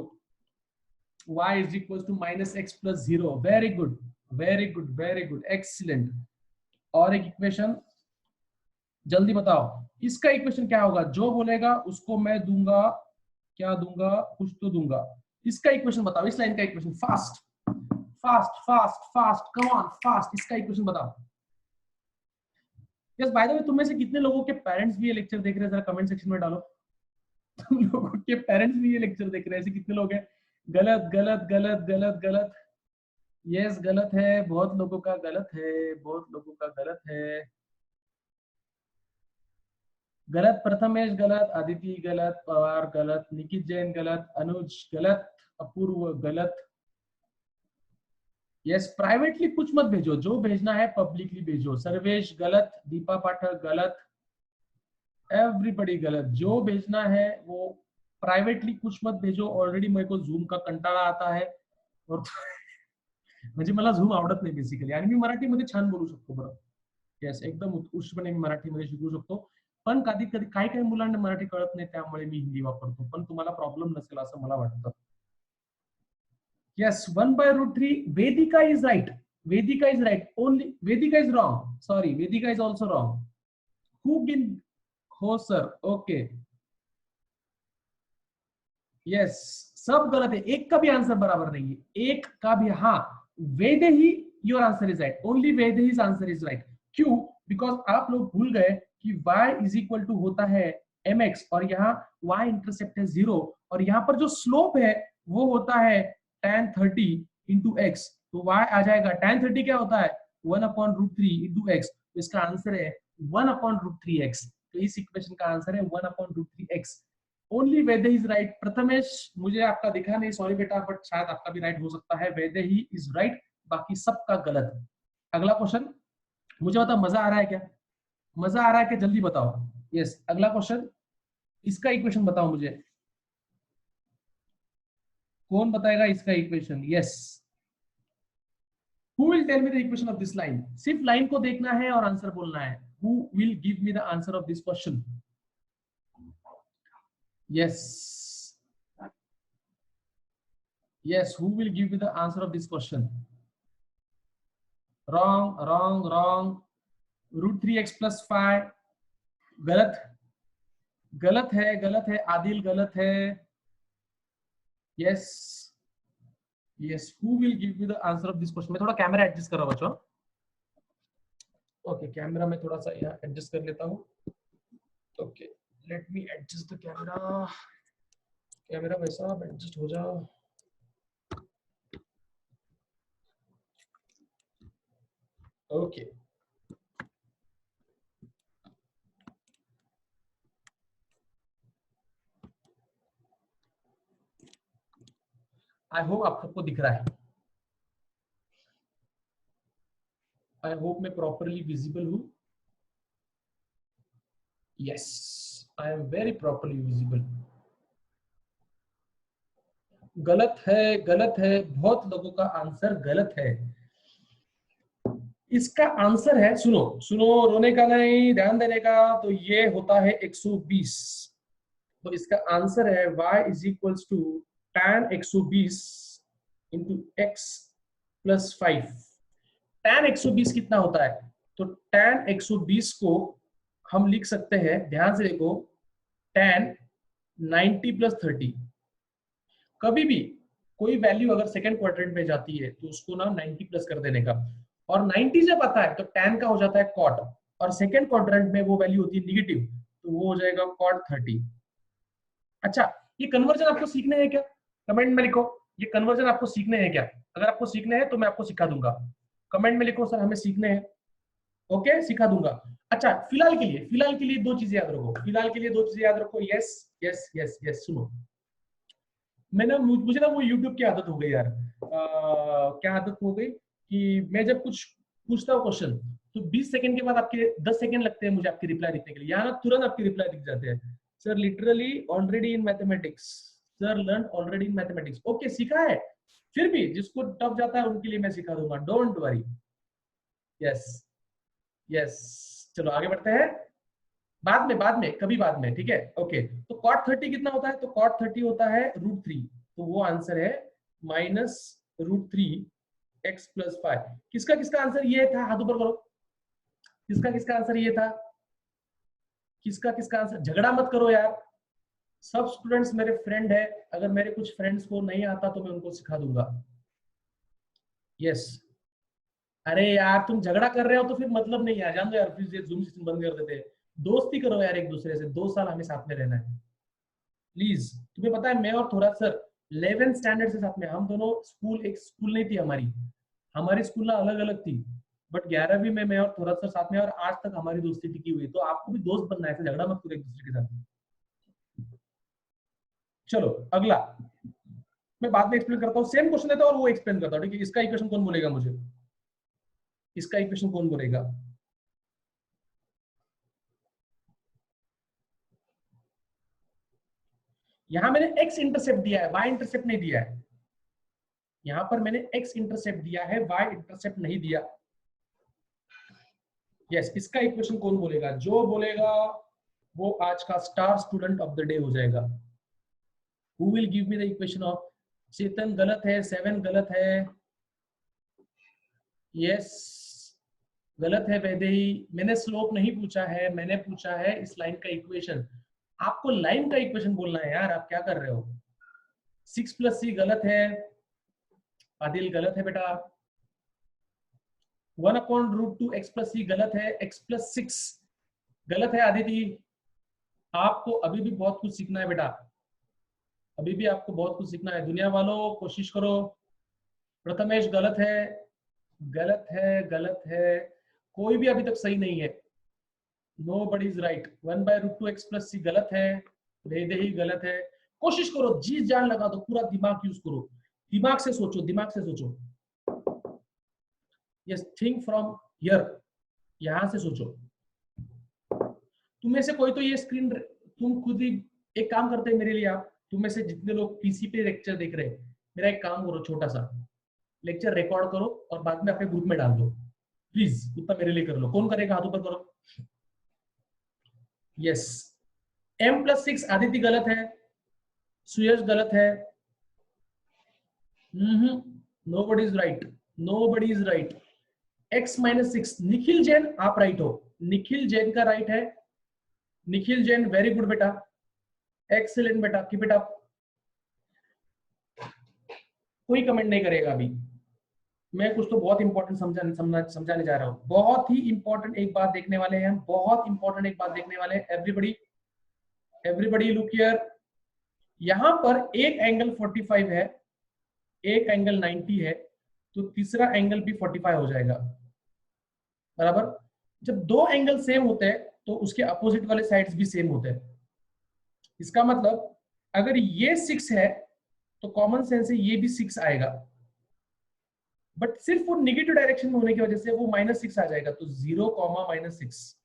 y is equal to minus X plus zero. Very good, very good, very good, excellent. और एक equation जल्दी बताओ, इसका equation क्या होगा, जो बोलेगा उसको मैं दूंगा, क्या दूंगा, कुछ तो दूंगा। इसका इक्वेशन बताओ, इस लाइन का equation, fast fast fast fast, come on fast, इसका इक्वेशन बताओ। यस, बाय द वे, तुम में से कितने लोगों के पेरेंट्स भी ये लेक्चर देख रहे हैं, जरा कमेंट सेक्शन में डालो। तुम लोगों के पेरेंट्स भी ये लेक्चर देख रहे हैं, ऐसे कितने लोग हैं। गलत गलत गलत गलत गलत, यस गलत है, बहुत लोगों का गलत है, बहुत लोगों का गलत है। गलत, प्रथमेश गलत, अदिति गलत, पवार गलत, निकित जैन गलत, अनुज गलत, अपूर्व गलत। यस, प्राइवेटली कुछ मत भेजो, जो भेजना है पब्लिकली भेजो। सर्वेश गलत, दीपा पाठक गलत, एवरीबडी गलत। जो भेजना है वो प्राइवेटली कुछ मत भेजो। ऑलरेडी मेरे को झूम का कंटाळा आता है और म्हणजे मला झूम आवडत नाही बेसिकली, आणि मी मराठीमध्ये छान बोलू शकतो बरं। यस, एकदम उत्कृष्टपणे मी मराठीमध्ये शिकू शकतो, पण कधी कधी काही काही मुलांना मराठी कळत नाही, त्यामुळे मी हिंदी वापरतो, पण तुम्हाला प्रॉब्लेम नसेल असं मला वाटतं। Yes, 1/√3. Vedika is right. Vedika is right. Only Vedika is wrong. Sorry, Vedika is also wrong. Who can? हो sir. Okay. Yes, सब गलत है, एक का भी आंसर बराबर नहीं है, एक का भी। हाँ, Vaidehi, your answer is right, only वेदेही's आंसर इज राइट। क्यों? बिकॉज आप लोग भूल गए कि y इज इक्वल टू होता है mx, और यहाँ y इंटरसेप्ट है जीरो, और यहाँ पर जो स्लोप है वो होता है tan 30 इंटू एक्स। तो y आ जाएगा, tan 30 क्या होता है, 1/√3 इंटू एक्स। तो इसका आंसर है 1/√3x। तो इस इक्वेशन का आंसर है 1/√3x। Only Vaidehi is right. Prathamesh, मुझे आपका दिखा नहीं, सॉरी बेटा, बट शायद आपका भी राइट हो सकता है। वैदे ही इज राइट, बाकी सबका गलत है। अगला क्वेश्चन, मुझे बताओ मजा आ रहा है क्या, मजा आ रहा है क्या, जल्दी बताओ। यस, अगला क्वेश्चन, इसका इक्वेशन बताओ मुझे, कौन बताएगा इसका equation. Yes, who will tell me the equation of this line. सिर्फ लाइन को देखना है और आंसर बोलना है। Who will give me the answer of this question. Yes. Yes, who will give me the answer of this question? Wrong, wrong, wrong. √3x plus 5. गलत, गलत है, गलत है। आदिल गलत है। Yes. Yes, who will give me the answer of this question? मैं थोड़ा camera adjust कर रहा हूँ बच्चों। ओके, कैमरा में थोड़ा सा यहाँ एडजस्ट कर लेता हूँ। Okay, let me adjust the camera. क्या मेरा वैसा एडजस्ट हो जा? ओके, आई होप आप सबको दिख रहा है। आई होप मैं प्रॉपरली विजिबल हूं। Yes, I am very properly visible. गलत है, गलत है, बहुत लोगों का आंसर गलत है। इसका आंसर है, सुनो सुनो, रोने का नहीं, ध्यान देने का। तो ये होता है 120। तो इसका आंसर है y is equals to tan 120 into x plus 5। tan 120 कितना होता है? तो tan 120 को हम लिख सकते हैं, ध्यान से देखो, tan 90 प्लस 30। कभी भी कोई वैल्यू अगर सेकंड क्वाड्रेंट में जाती है तो उसको ना 90 प्लस कर देने का, और 90 जब आता है तो tan का हो जाता है cot, और सेकंड क्वाड्रेंट में वो वैल्यू होती है निगेटिव, तो वो हो जाएगा cot 30। अच्छा, ये कन्वर्जन आपको सीखने हैं क्या? कमेंट में लिखो, ये कन्वर्जन आपको सीखने हैं क्या? अगर आपको सीखने हैं तो मैं आपको सिखा दूंगा। कमेंट में लिखो सर हमें सीखने हैं। ओके, सिखा दूंगा। अच्छा, फिलहाल के लिए दो चीजें याद रखो, फिलहाल के लिए दो चीजें याद रखो। यस यस यस यस, सुनो, मुझे ना वो YouTube की आदत हो गई यार। क्या आदत हो गई कि मैं जब कुछ पूछता हूँ क्वेश्चन, तो 20 सेकंड के बाद आपके 10 सेकंड लगते हैं मुझे आपकी रिप्लाई दिखने के लिए। यहाँ ना तुरंत आपकी रिप्लाई दिख जाते हैं। Sir literally already in mathematics, sir learn already in mathematics. Okay, सीखा है, फिर भी जिसको टफ जाता है उनके लिए मैं सिखा दूंगा, डोंट वरी। यस यस, चलो आगे बढ़ते हैं। बाद में कभी बाद में, ठीक है। ओके, तो cot 30 कितना होता है? तो cot 30 होता है √3। तो वो आंसर है माइनस √3 x प्लस 5। किसका किसका आंसर ये था? हाथ ऊपर करो। किसका किसका आंसर ये था? किसका किसका आंसर? झगड़ा मत करो यार, सब स्टूडेंट्स मेरे फ्रेंड है। अगर मेरे कुछ फ्रेंड्स को नहीं आता तो मैं उनको सिखा दूंगा। यस, अरे यार तुम झगड़ा कर रहे हो तो फिर मतलब नहीं यार, जान दो यार, फिर जूम सेशन बंद कर देते हैं। दोस्ती करो यार एक दूसरे से, 2 साल हमें साथ में रहना है प्लीज। तुम्हें पता है मैं और थोड़ा सर 11th स्टैंडर्ड से साथ में, हम दोनों स्कूल, एक स्कूल नहीं थी हमारी स्कूल ना अलग अलग थी, बट 11वीं में मैं और थोड़ा सर साथ में, और आज तक हमारी दोस्ती टिकी हुई है। तो आपको भी दोस्त बनना है, ऐसे झगड़ा मत करो एक दूसरे के साथ। चलो अगला मैं बाद में एक्सप्लेन करता हूँ, सेम क्वेश्चन देता हूँ और वो एक्सप्लेन करता हूँ, ठीक है। इसका इक्वेशन कौन बोलेगा मुझे? इसका इक्वेशन कौन बोलेगा? यहां मैंने x इंटरसेप्ट दिया है, y इंटरसेप्ट नहीं दिया है। यहां पर मैंने x इंटरसेप्ट दिया है, y इंटरसेप्ट नहीं दिया। यस, इसका इक्वेशन कौन बोलेगा? जो बोलेगा वो आज का star student of the day हो जाएगा। Who will give me the equation of? Chetan गलत है, 7 गलत है, यस गलत है। वैदेही, मैंने स्लोप नहीं पूछा है, मैंने पूछा है इस लाइन का इक्वेशन। आपको लाइन का इक्वेशन बोलना है यार, आप क्या कर रहे हो? 6 + c गलत है, आदिल गलत है बेटा। 1/√2 x + c गलत है, x + 6 गलत है आदिति। आपको अभी भी बहुत कुछ सीखना है बेटा, अभी भी आपको बहुत कुछ सीखना है। दुनिया वालों कोशिश करो। प्रथमेश गलत है, गलत है, गलत है, कोई भी अभी तक सही नहीं है। Nobody is right। 1/√2 x + c गलत है, वैदेही गलत है। कोशिश करो, जी जान लगा दो, पूरा दिमाग यूज करो, दिमाग से सोचो, दिमाग से सोचो। यस, थिंक फ्रॉम हियर, यहां से सोचो। तुम में से कोई तो ये स्क्रीन, तुम खुद ही एक काम करते हैं मेरे लिए, आप तुम में से जितने लोग पीसी पे लेक्चर देख रहे हैं, मेरा एक काम करो, छोटा सा लेक्चर रिकॉर्ड करो और बाद में अपने ग्रुप में डाल दो प्लीज, उतना मेरे लिए कर लो। कौन करेगा? हाथ ऊपर करो। यस, m + 6 आदित्य गलत है, सुयश गलत है। Nobody is right, nobody is right. x - 6 Nikhil Jain, आप राइट हो, निखिल जैन का राइट है। निखिल जैन वेरी गुड बेटा, एक्सीलेंट बेटा, कीप इट अप। कोई कमेंट नहीं करेगा अभी, मैं कुछ तो बहुत इंपॉर्टेंट समझाने जा रहा हूँ। बहुत ही इंपॉर्टेंट एक बात देखने वाले हैं हम, बहुत इंपॉर्टेंट एक बात देखने वाले हैं। एवरीबडी लुक हियर, यहां पर एक एंगल 45 है, एक एंगल 90 है, तो तीसरा एंगल भी 45 हो जाएगा, बराबर। जब दो एंगल सेम होते हैं तो उसके अपोजिट वाले साइड्स भी सेम होते हैं। इसका मतलब अगर ये 6 है तो कॉमन सेंस से ये भी 6 आएगा, बट सिर्फ वो निगेटिव डायरेक्शन में होने की वजह से वो -6 आ जाएगा, तो 0, -6,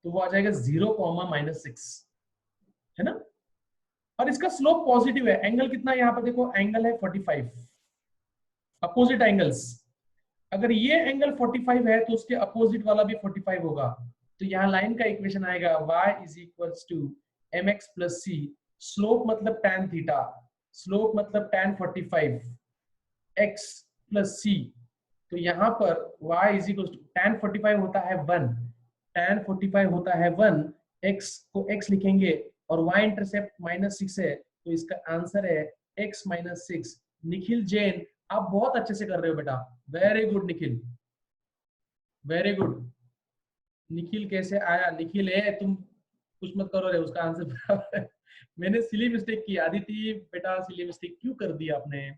तो वो आ जाएगा 0, -6, है ना। और इसका स्लोप पॉजिटिव है। एंगल कितना है यहाँ पर देखो, एंगल है 45, अपोजिट एंगल्स। अगर ये एंगल 45 है तो उसके अपोजिट वाला भी 45 होगा, तो यहाँ लाइन का इक्वेशन आएगा y = mx + c। स्लोप मतलब tan थीटा, स्लोप मतलब tan 45, x + c। तो यहाँ पर y = tan 45 होता है 1, tan 45 होता है 1, x को x लिखेंगे और y इंटरसेप्ट -6 है, तो इसका आंसर है x - 6। निखिल जैन, आप बहुत अच्छे से कर रहे हो बेटा, very good Nikhil, very good. Nikhil कैसे आया? निखिल है, तुम कुछ मत करो रे, उसका आंसर बराबर है। मैंने सिली मिस्टेक की, आदित्य बेटा सिली मिस्टेक क्यों कर दी आपने?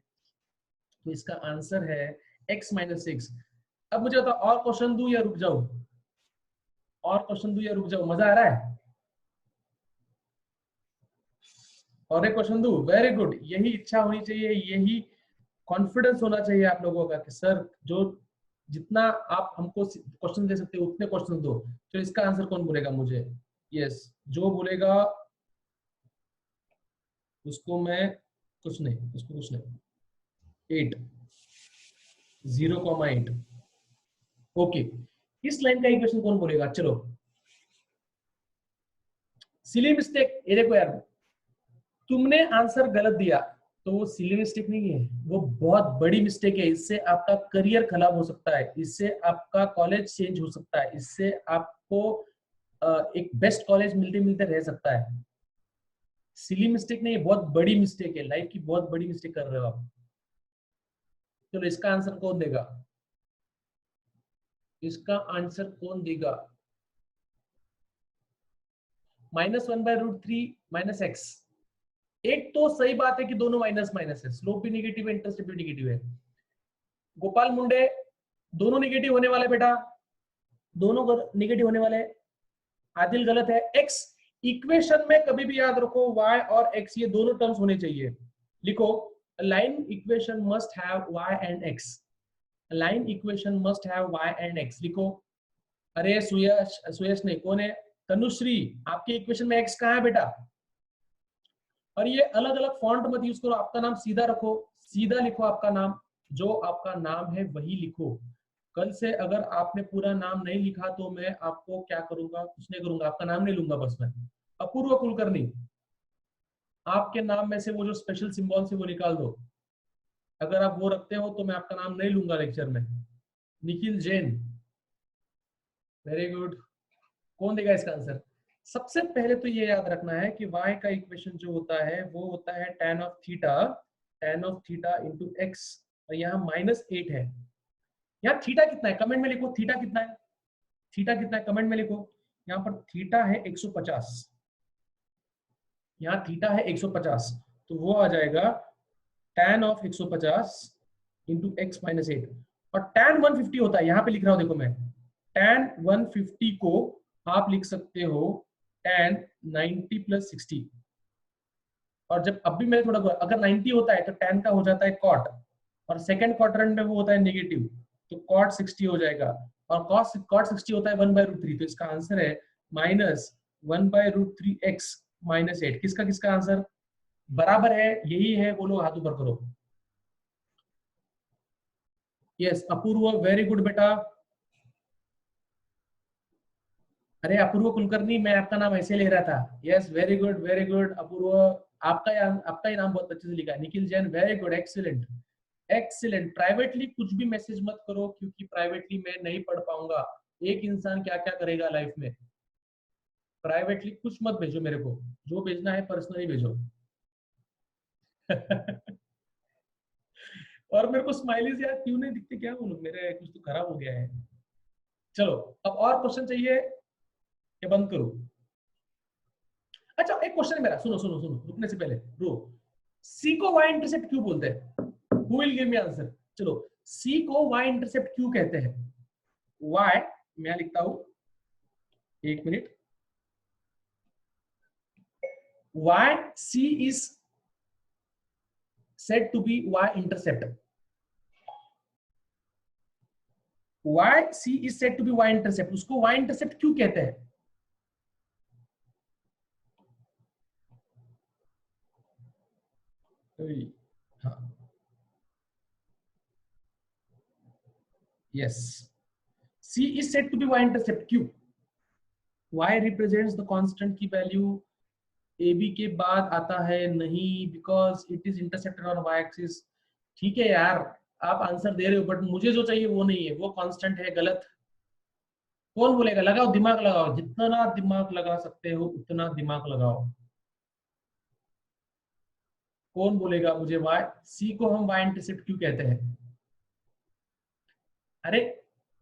तो इसका आंसर है x - 6। अब मुझे बताओ, और क्वेश्चन दूं या रुक जाऊं? और क्वेश्चन दूं या रुक जाऊं? मजा आ रहा है? और एक क्वेश्चन दूं? Very good. यही इच्छा होनी चाहिए, यही कॉन्फिडेंस होना चाहिए आप लोगों का कि सर जो जितना आप हमको क्वेश्चन दे सकते हो उतने क्वेश्चन दो। तो इसका आंसर कौन बोलेगा मुझे? यस, जो बोलेगा उसको मैं कुछ नहीं, उसको कुछ नहीं। 8, 0,8। ओके, इस लाइन का इक्वेशन कौन बोलेगा? चलो, सिली मिस्टेक। ये देखो यार, तुमने आंसर गलत दिया तो वो सिली मिस्टेक नहीं है, वो बहुत बड़ी मिस्टेक है। इससे आपका करियर खराब हो सकता है, इससे आपका कॉलेज चेंज हो सकता है, इससे आपको एक बेस्ट कॉलेज मिलते मिलते रह सकता है। सिली मिस्टेक नहीं, बहुत बड़ी मिस्टेक है, लाइफ की बहुत बड़ी मिस्टेक कर रहे हो आप। चलो, इसका आंसर कौन देगा? इसका आंसर कौन देगा? -1/√3 - x। एक तो सही बात है कि दोनों माइनस माइनस है, स्लोप भी नेगेटिव है, इंटरसेप्ट भी नेगेटिव है। गोपाल मुंडे, दोनों नेगेटिव होने वाले बेटा, दोनों नेगेटिव होने वाले। आदिल गलत है। x इक्वेशन में कभी भी याद रखो y और x ये दोनों टर्म्स होने चाहिए। लिखो, line equation must have y and x, line equation must have y and x। लिखो। अरे सुयश, सुयश नहीं, कौन है? तनुश्री, आपके इक्वेशन में x कहाँ है बेटा? और ये अलग अलग फॉन्ट मत यूज करो, आपका नाम सीधा रखो, सीधा लिखो आपका नाम, जो आपका नाम है वही लिखो। कल से अगर आपने पूरा नाम नहीं लिखा तो मैं आपको क्या करूंगा? कुछ नहीं करूंगा, आपका नाम नहीं लूंगा बस मैं। अपूर्व कुलकर्णी, आपके नाम में से वो जो स्पेशल सिंबल से वो निकाल दो, अगर आप वो रखते हो तो मैं आपका नाम नहीं लूंगा लेक्चर में। Nikhil Jain, very good. कौन देगा इसका आंसर? सबसे पहले तो ये याद रखना है कि y का इक्वेशन जो होता है वो होता है tan of theta into x, और यहाँ -8 है। यहाँ थीटा कितना है कमेंट में लिखो, थीटा कितना है? थीटा कितना है कमेंट में लिखो। यहाँ पर थीटा है 150, यहाँ थीटा है 150, तो वो आ जाएगा tan of 150 into x - 8। और tan 150 होता है, यहाँ पे लिख रहा हूँ देखो मैं, tan 150 को आप लिख सकते हो tan 90 + 60। और जब अब भी मैं थोड़ा, अगर 90 होता है तो tan का हो जाता है cot, और सेकंड क्वाड्रेंट में वो होता है नेगेटिव, तो cot 60 हो जाएगा, और cot 60 होता है 1/√3। तो इसका आंसर है -1/√3x - 8। किसका किसका आंसर बराबर है? यही है, बोलो, हाथ ऊपर करो। यस अपूर्व, वेरी गुड बेटा। अरे अपूर्व कुलकर्णी, मैं आपका नाम ऐसे ले रहा था। यस वेरी गुड अपूर्व, आपका ही नाम बहुत अच्छे से लिखा है। Nikhil Jain, very good, excellent excellent. Privately कुछ भी मैसेज मत करो, क्योंकि प्राइवेटली मैं नहीं पढ़ पाऊंगा। एक इंसान क्या क्या करेगा लाइफ में। प्राइवेटली कुछ मत भेजो मेरे को, जो भेजना है पर्सनली भेजो। और मेरे को स्माइलीज यार क्यों नहीं दिखते, क्या बोलूं, मेरे कुछ तो खराब हो गया है। चलो, अब और क्वेश्चन चाहिए या बंद करूं? अच्छा एक क्वेश्चन है मेरा, सुनो सुनो सुनो, रुकने से पहले रो, सी को वाई इंटरसेप्ट क्यों बोलते हैं? Who will give me answer? चलो, सी को वाई इंटरसेप्ट क्यों कहते हैं? वाई, मैं लिखता हूं, एक minute, Y C is said to be y intercept. Why C is said to be y intercept? उसको y intercept क्यों कहते हैं? हाँ, yes, C is said to be y intercept क्यों? y represents the constant की value AB के बाद आता है नहीं, because it is intercepted on y axis. ठीक है यार, आप आंसर दे रहे हो, बट मुझे जो चाहिए वो नहीं है, वो कांस्टेंट है। गलत। कौन बोलेगा? लगाओ दिमाग, लगाओ, जितना दिमाग लगा सकते हो उतना दिमाग लगाओ। कौन बोलेगा मुझे y, C को हम y इंटरसेप्ट क्यों कहते हैं? अरे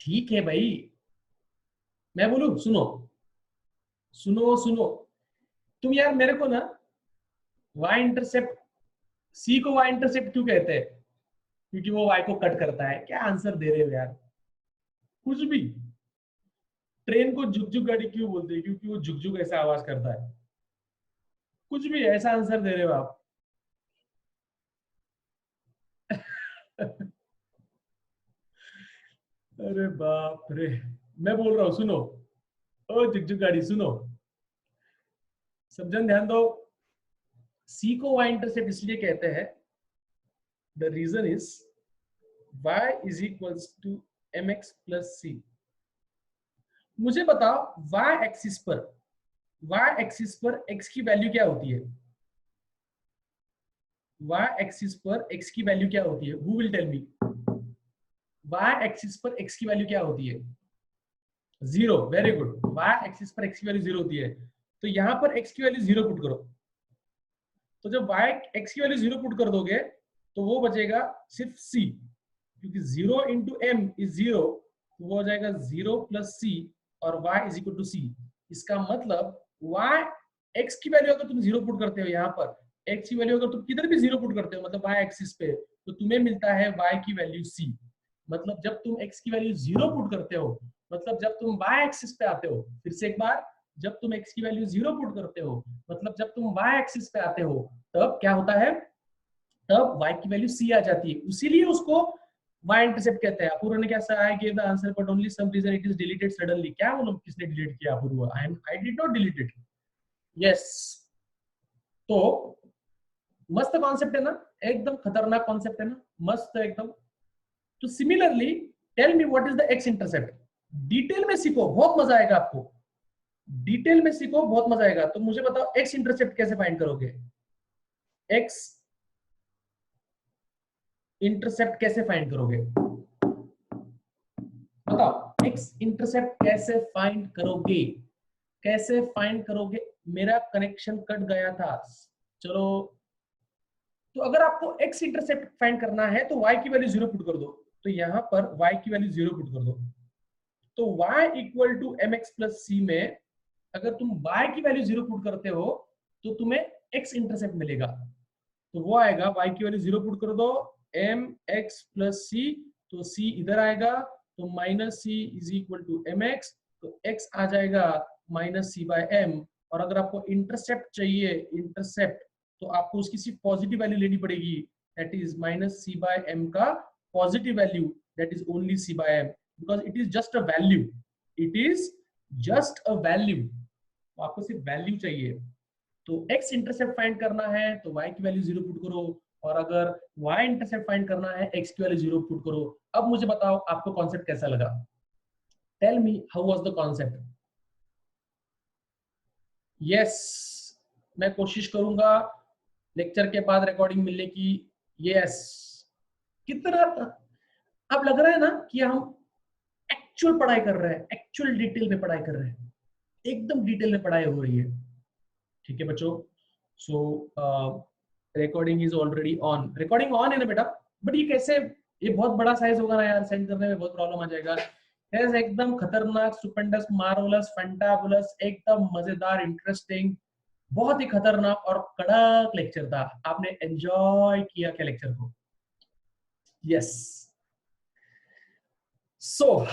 ठीक है भाई, मैं बोलूं, सुनो सुनो सुनो, तुम यार मेरे को ना y इंटरसेप्ट, C को y इंटरसेप्ट क्यों कहते हैं? क्योंकि वो y को कट करता है। क्या आंसर दे रहे हो यार? कुछ भी। ट्रेन को झुकझुक गाड़ी क्यों बोलते हैं? क्योंकि वो झुकझुक ऐसा आवाज करता है। कुछ भी ऐसा आंसर दे रहे हो आप। अरे बाप रे, मैं बोल रहा हूं, सुनो, ओ झुकझुक गाड़ी सुनो, सब जन ध्यान दो। C को y इंटरसेप्ट इसलिए कहते हैं, the reason is y is equals to mx plus c। मुझे बताओ, y एक्सिस पर x की वैल्यू क्या होती है? y एक्सिस पर x की वैल्यू क्या होती है? Who will tell me? y axis पर x की वैल्यू क्या होती है? 0। Very good. y एक्सिस पर x की वैल्यू 0 होती है, तो यहां पर x की वैल्यू 0 पुट करो। तो जब y x की वैल्यू 0 पुट कर दोगे तो वो बचेगा सिर्फ c, क्योंकि 0 इंटू m इज 0, तो वो हो जाएगा 0 प्लस c और y is equal to c। इसका मतलब y x की वैल्यू अगर तुम 0 पुट करते हो, यहाँ पर x की वैल्यू अगर तुम किधर भी 0 पुट करते हो, मतलब y एक्सिस पे, तो तुम्हें मिलता है y की वैल्यू c। मतलब जब तुम x की वैल्यू 0 पुट करते हो, मतलब जब तुम y एक्सिस पे आते हो, फिर से एक बार, जब तुम x की वैल्यू 0 पुट करते हो, मतलब जब तुम y एक्सिस पे आते हो, तब क्या होता है? तब y की वैल्यू c आ जाती है। इसीलिए उसको y इंटरसेप्ट कहते हैं। अपूर्व ने क्या कहा? I give the answer but only some reason it is deleted suddenly. क्या बोलो, किसने डिलीट किया? Apurv. I did not delete it. Yes, तो मस्त कॉन्सेप्ट है ना, एकदम खतरनाक कॉन्सेप्ट है ना, मस्त एकदम। तो similarly tell me what is the X intercept. Detail में सीखो, बहुत मजा आएगा आपको। डिटेल में सीखो, बहुत मजा आएगा। तो मुझे बताओ एक्स इंटरसेप्ट कैसे फाइंड करोगे? एक्स इंटरसेप्ट कैसे फाइंड करोगे? बताओ, एक्स इंटरसेप्ट कैसे फाइंड करोगे? कैसे फाइंड करोगे? मेरा कनेक्शन कट गया था, चलो। तो अगर आपको एक्स इंटरसेप्ट फाइंड करना है तो y की वैल्यू 0 पुट कर दो। तो यहां पर y की वैल्यू 0 पुट कर दो, तो y equal to mx plus c में अगर तुम y की वैल्यू 0 पुट करते हो तो तुम्हें x इंटरसेप्ट मिलेगा। तो वो आएगा, y की वैल्यू 0 पुट कर दो, mx प्लस c, तो c इधर आएगा, तो minus c is equal to mx, तो x आ जाएगा माइनस c बाय m। और अगर आपको इंटरसेप्ट चाहिए, इंटरसेप्ट, तो आपको उसकी सिर्फ पॉजिटिव वैल्यू लेनी पड़ेगी, that is minus c by m का positive value, that is only c by m, because it is just a value, it is just a value. आपको सिर्फ वैल्यू चाहिए। तो x इंटरसेप्ट फाइंड करना है तो y की वैल्यू 0 पुट करो, और अगर y इंटरसेप्ट फाइंड करना है x की वैल्यू 0 पुट करो। अब मुझे बताओ आपको कॉन्सेप्ट कैसा लगा? Tell me how was the concept? Yes, मैं कोशिश करूंगा लेक्चर के बाद रिकॉर्डिंग मिलने की। यस, कितना अब लग रहा है ना कि हम एक्चुअल पढ़ाई कर रहे हैं, एक्चुअल डिटेल में पढ़ाई कर रहे हैं, एकदम डिटेल में पढ़ाई हो रही है। ठीक है बच्चों, so recording is already on. Recording on है ना बेटा? बट ये कैसे, ये बहुत बड़ा साइज होगा ना यार, सेंड करने में बहुत प्रॉब्लम आ जाएगा। एकदम खतरनाक, स्टुपेंडस, मार्वलस, फैंटाबुलस, एकदम मजेदार, इंटरेस्टिंग, बहुत ही खतरनाक और कड़क लेक्चर था। आपने एंजॉय किया क्या लेक्चर को? Yes. So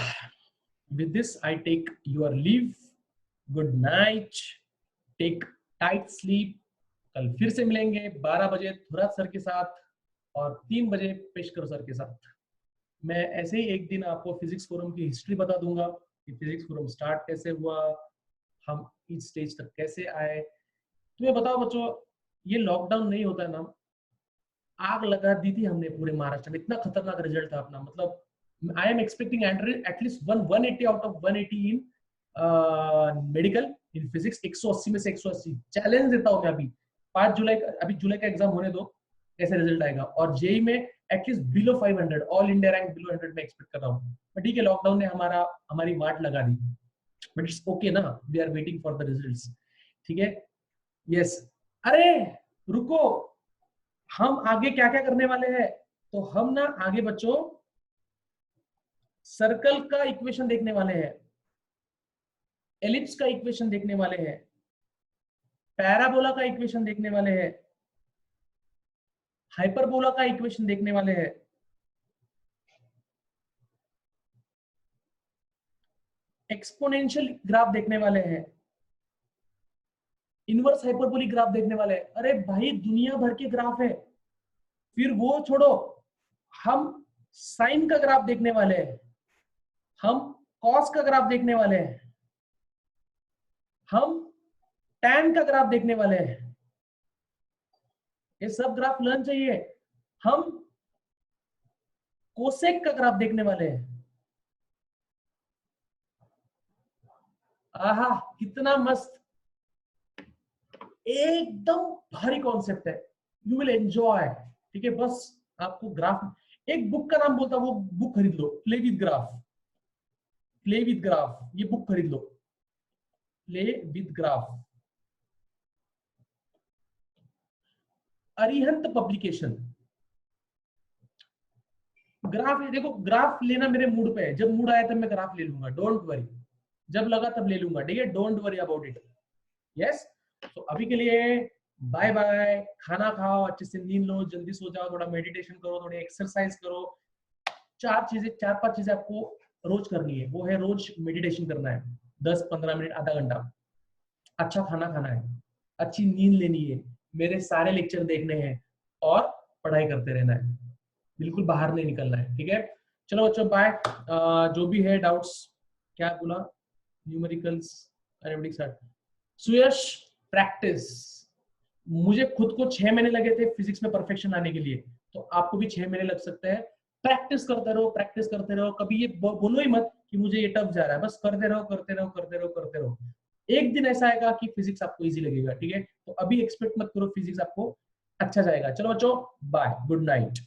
with this I take your leave. Good night, take tight sleep. कल फिर से मिलेंगे 12 बजे थुरात सर के साथ और 3 बजे पेशकर सर के साथ। मैं ऐसे ही एक दिन आपको फिजिक्स फोरम की हिस्ट्री बता दूंगा कि फिजिक्स फोरम स्टार्ट कैसे हुआ, हम इस स्टेज तक कैसे आए। तुम्हें बताओ बच्चों, ये लॉकडाउन नहीं होता ना, आग लगा दी थी हमने पूरे महाराष्ट्र में। इतना खतरनाक रिजल्ट था अपना। मतलब I am expecting at least 180 out of 180 in medical, in physics 180 में से 180 चैलेंज देता हूँ मैं। अभी 5 जुलाई अभी जुलाई का एग्जाम होने दो, कैसे रिजल्ट आएगा। और जेई में at least below 500, all India rank below 100 में एक्सपेक्ट कर रहा हूँ। बट ठीक है, लॉकडाउन ने हमारी वाट लगा दी, बट इट्स ओके ना, we are waiting for the results. ठीक है, यस। अरे रुको, हम आगे क्या क्या करने वाले हैं? तो हम ना आगे बच्चों सर्कल का इक्वेशन देखने वाले हैं, एलिप्स का इक्वेशन देखने वाले हैं, पैराबोला का इक्वेशन देखने वाले हैं, हाइपरबोला का इक्वेशन देखने वाले हैं, एक्सपोनेंशियल ग्राफ देखने वाले हैं, इनवर्स हाइपरबोलिक ग्राफ देखने वाले हैं। अरे भाई दुनिया भर के ग्राफ है। फिर वो छोड़ो, हम साइन का ग्राफ देखने वाले हैं, हम कॉस का ग्राफ देखने वाले हैं, हम टैन का ग्राफ देखने वाले हैं। ये सब ग्राफ लर्न चाहिए। हम कोसेक का ग्राफ देखने वाले हैं। आहा कितना मस्त, एकदम भारी कॉन्सेप्ट है, यू विल एंजॉय। ठीक है, बस आपको ग्राफ, एक बुक का नाम बोलता, वो बुक खरीद लो, play with graph. Play with graph, ये बुक खरीद लो, play with graph, Arihant publication. Graph देखो, ग्राफ लेना मेरे मूड पे है, जब मूड आया तब मैं ग्राफ ले लूंगा, डोंट वरी। जब लगा तब ले लूंगा, ठीक है, don't worry about it. Yes, तो अभी के लिए बाय बाय। खाना खाओ, अच्छे से नींद लो, जल्दी सो जाओ, थोड़ा मेडिटेशन करो, थोड़ी एक्सरसाइज करो। 4-5 चीजें आपको रोज करनी है। वो है रोज मेडिटेशन करना है 10-15 मिनट, आधा घंटा। अच्छा खाना खाना है, अच्छी नींद लेनी है, मेरे सारे लेक्चर देखने हैं और पढ़ाई करते रहना है, बिल्कुल बाहर नहीं निकलना है। ठीक है, चलो बच्चों बाय। जो भी है डाउट्स, क्या बोला, न्यूमेरिकल्स, अरेबिक, सुयश प्रैक्टिस। मुझे खुद को 6 महीने लगे थे फिजिक्स में परफेक्शन आने के लिए, तो आपको भी 6 महीने लग सकते हैं। प्रैक्टिस करते रहो, प्रैक्टिस करते रहो। कभी ये बोलो ही मत कि मुझे ये टफ जा रहा है, बस करते रहो करते रहो करते रहो करते रहो। एक दिन ऐसा आएगा कि फिजिक्स आपको इजी लगेगा। ठीक है, तो अभी एक्सपेक्ट मत करो फिजिक्स आपको अच्छा जाएगा। चलो बच्चों बाय, गुड नाइट।